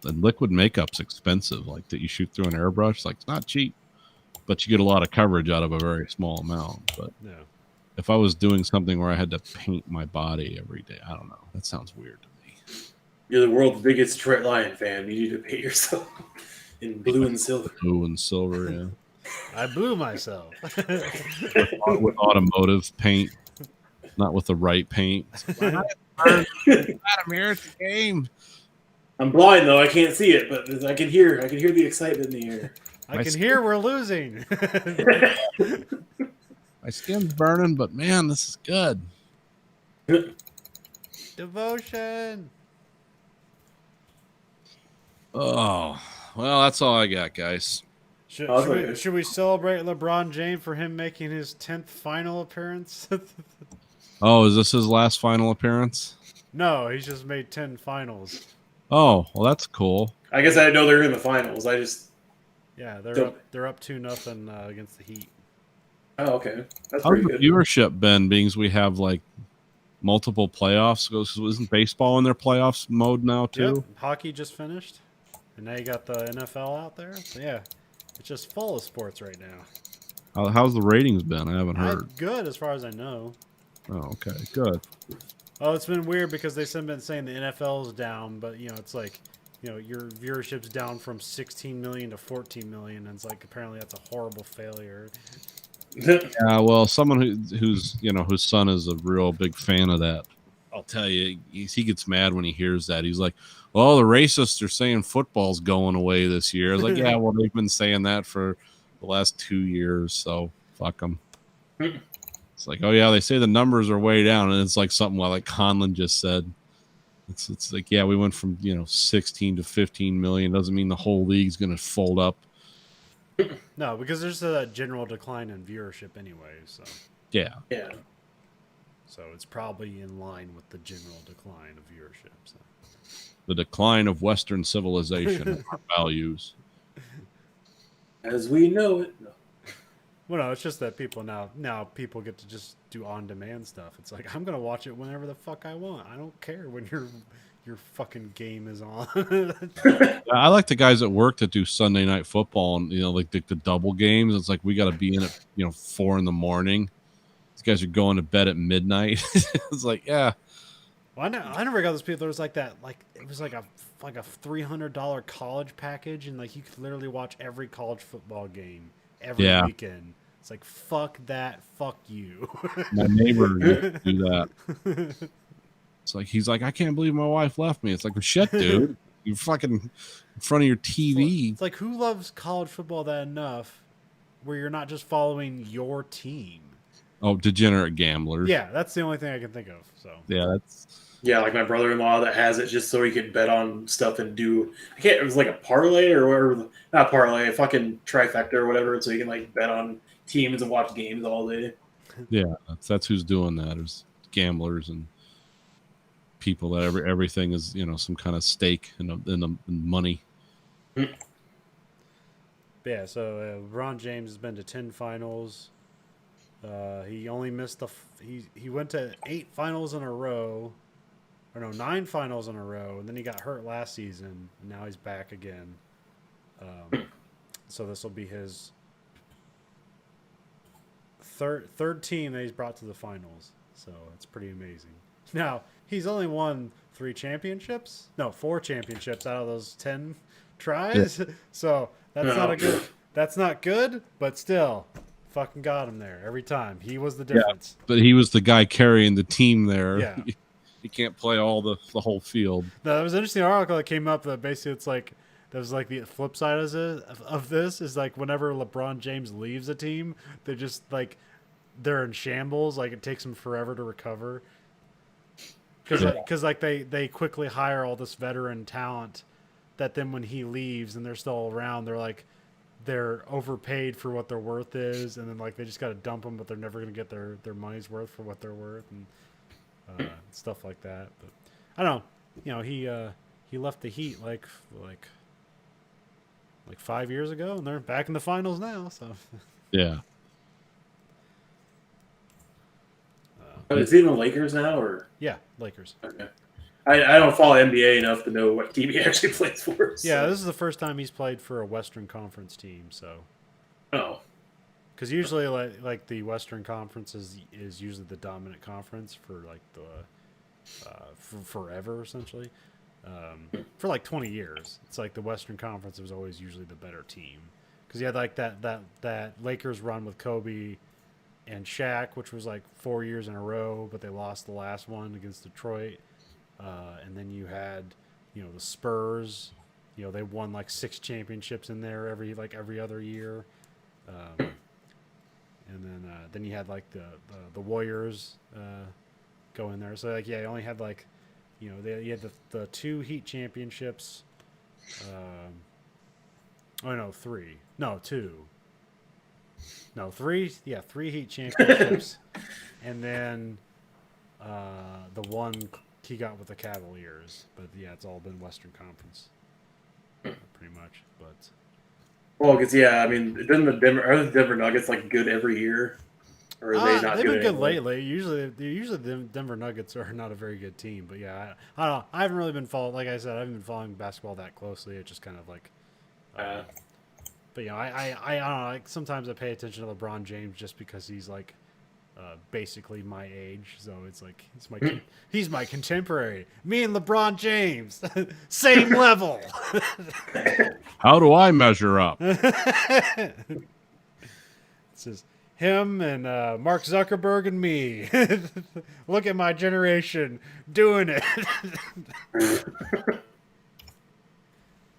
And liquid makeup's expensive. Like that you shoot through an airbrush. Like it's not cheap, but you get a lot of coverage out of a very small amount. But Yeah. if I was doing something where I had to paint my body every day, I don't know. That sounds weird to me. You're the world's biggest Detroit Lion fan. You need to paint yourself in blue and silver. Blue and silver, yeah. I blew myself. With automotive paint, not with the right paint. Adam, here it's a game. I'm blind though; I can't see it, but I can hear. I can hear the excitement in the air. I can hear we're losing. My skin's burning, but man, this is good. Devotion. Oh, well, that's all I got, guys. Should we celebrate LeBron James for him making his 10th final appearance? Oh, is this his last final appearance? No, he's just made 10 finals. Oh, well, that's cool. I guess I didn't know they were in the finals. I just Yeah, they're up 2-0 against the Heat. oh okay, that's How's pretty the good. viewership been? Being as we have like multiple playoffs. Isn't baseball in their playoffs mode now too? Yep, hockey just finished, and now you got the NFL out there. So yeah, it's just full of sports right now. How's the ratings been? I haven't heard. Good as far as I know. Oh, okay, good. Oh, it's been weird because they've been saying the NFL's down, but it's like, your viewership's down from 16 million to 14 million, and it's like apparently that's a horrible failure. Yeah, well, someone who's whose son is a real big fan of that. I'll tell you, he gets mad when he hears that. He's like, "Well, the racists are saying football's going away this year." I was like, "Yeah, well, they've been saying that for the last 2 years, so fuck them." It's like, "Oh yeah, they say the numbers are way down," and it's like something like Conlon just said. It's like, yeah, we went from 16 to 15 million. Doesn't mean the whole league's going to fold up. No, because there's a general decline in viewership anyway, so Yeah. so it's probably in line with the general decline of viewership. So. The decline of Western civilization and our values. As we know it. No. Well, no, it's just that people now people get to just do on-demand stuff. It's like, I'm gonna watch it whenever the fuck I want. I don't care when your fucking game is on. I like the guys at work that do Sunday Night Football and like the double games. It's like we got to be in at 4 a.m. These guys are going to bed at midnight. It's like, yeah. Well, I never got those people. There was like that, like it was like a $300 college package, and like you could literally watch every college football game every weekend. It's like, fuck that, fuck you. My neighbor used to do that. It's like, he's like, I can't believe my wife left me. It's like, well, shit, dude. You're fucking in front of your TV. It's like, who loves college football that enough where you're not just following your team? Oh, degenerate gamblers. Yeah, that's the only thing I can think of. So yeah, that's. Yeah, like my brother-in-law that has it just so he could bet on stuff and it was like a parlay or whatever, not parlay, a fucking trifecta or whatever, so he can like bet on teams and watch games all day. Yeah, that's who's doing that, is gamblers and people that everything is some kind of stake in the money. Yeah, so LeBron James has been to 10 finals. He only missed he went to 8 finals in a row. Or no, 9 finals in a row, and then he got hurt last season, and now he's back again. So this will be his third team that he's brought to the finals. So it's pretty amazing. Now, he's only won 4 championships out of those 10 tries. Yeah. So that's not good, but still, fucking got him there every time. He was the difference. Yeah, but he was the guy carrying the team there. Yeah. You can't play all the whole field. No, that was an interesting article that came up that basically it's like that was like the flip side of this is like whenever LeBron James leaves a team, they're just like they're in shambles. Like it takes them forever to recover because like they quickly hire all this veteran talent that then when he leaves and they're still around, they're overpaid for what their worth is, and then like they just got to dump them, but they're never going to get their money's worth for what they're worth and. Stuff like that, but I don't know. He left the Heat like 5 years ago, and they're back in the finals now. So yeah. Is he in the Lakers now, or yeah, Lakers? Okay. I don't follow NBA enough to know what team he actually plays for. So. Yeah, this is the first time he's played for a Western Conference team. So. Oh. Because usually, like the Western Conference is usually the dominant conference for like the for forever essentially, for like 20 years. It's like the Western Conference was always usually the better team because you had like that Lakers run with Kobe and Shaq, which was like 4 years in a row, but they lost the last one against Detroit, and then you had the Spurs. They won like 6 championships in there every other year. And then you had like the Warriors go in there. So like you only had like you had the 2 Heat championships. 3. No, 2. No, 3. Yeah, 3 Heat championships, and then the one he got with the Cavaliers. But yeah, it's all been Western Conference, pretty much. But. Well, because I mean, are the Denver Nuggets like good every year, or are they not? They've been good anymore? lately. Usually the Denver Nuggets are not a very good team. But yeah, I don't know. I haven't really been following. Like I said, I haven't been following basketball that closely. It's just kind of like. But I don't know. Like sometimes I pay attention to LeBron James just because he's like basically my age. So it's like he's my contemporary. Me and LeBron James, same level. How do I measure up? It's just him and Mark Zuckerberg and me. Look at my generation doing it.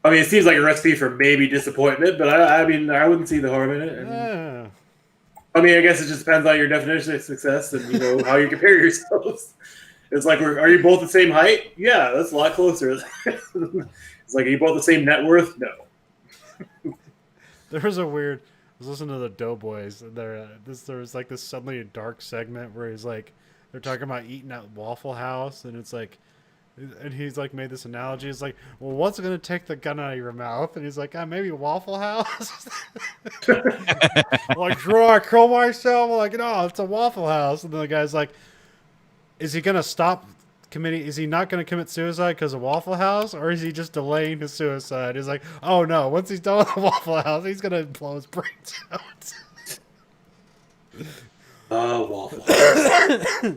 I mean, it seems like a recipe for maybe disappointment, but I mean, I wouldn't see the harm in it. I mean, I guess it just depends on your definition of success and how you compare yourselves. It's like, are you both the same height? Yeah, that's a lot closer. It's like, are you both the same net worth? No. There was a weird. I was listening to the Doughboys, and there was like this suddenly a dark segment where he's like, they're talking about eating at Waffle House, and it's like, and he's like made this analogy. It's like, well, what's gonna take the gun out of your mouth? And he's like, maybe Waffle House. Like, do I kill myself? I'm like, no, it's a Waffle House. And then the guy's like, is he gonna stop committing? Is he not gonna commit suicide because of Waffle House, or is he just delaying his suicide? He's like, oh no, once he's done with the Waffle House, he's gonna blow his brains out. Waffle House.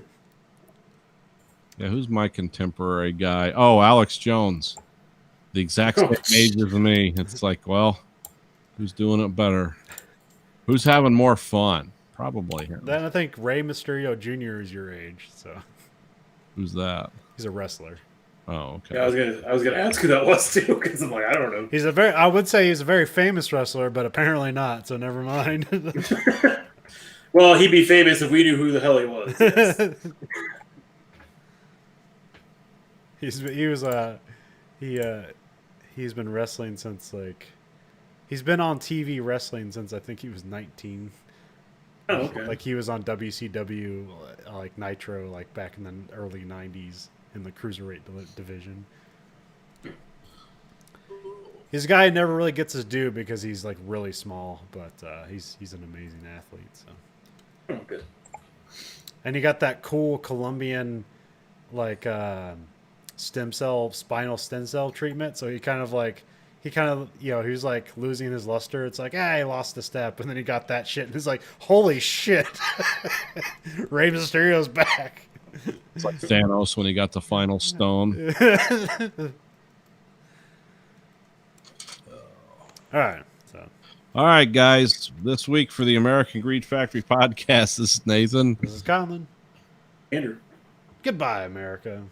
Yeah, who's my contemporary guy? Oh, Alex Jones. The exact same age as me. It's like, well, who's doing it better? Who's having more fun? Probably him. Then I think Rey Mysterio Jr. is your age, so Who's that? he's a wrestler. Oh, okay. Yeah, I was gonna ask who that was too, because I'm like, I don't know. I would say he's a very famous wrestler, but apparently not, so never mind. Well, he'd be famous if we knew who the hell he was. Yes. He's been wrestling since he's been on TV wrestling since I think he was 19. Oh, okay. Like he was on WCW, like Nitro, like back in the early 90s in the cruiserweight division. His guy never really gets his due because he's like really small, but he's an amazing athlete. So. Oh, good. And he got that cool Colombian like spinal stem cell treatment. So he kind of he was like losing his luster. It's like, he lost a step, and then he got that shit, and he's like, holy shit, Rey Mysterio's back. It's like Thanos when he got the final stone. All right, guys. This week for the American Greed Factory podcast, this is Nathan. This is Colin. Andrew. Goodbye, America.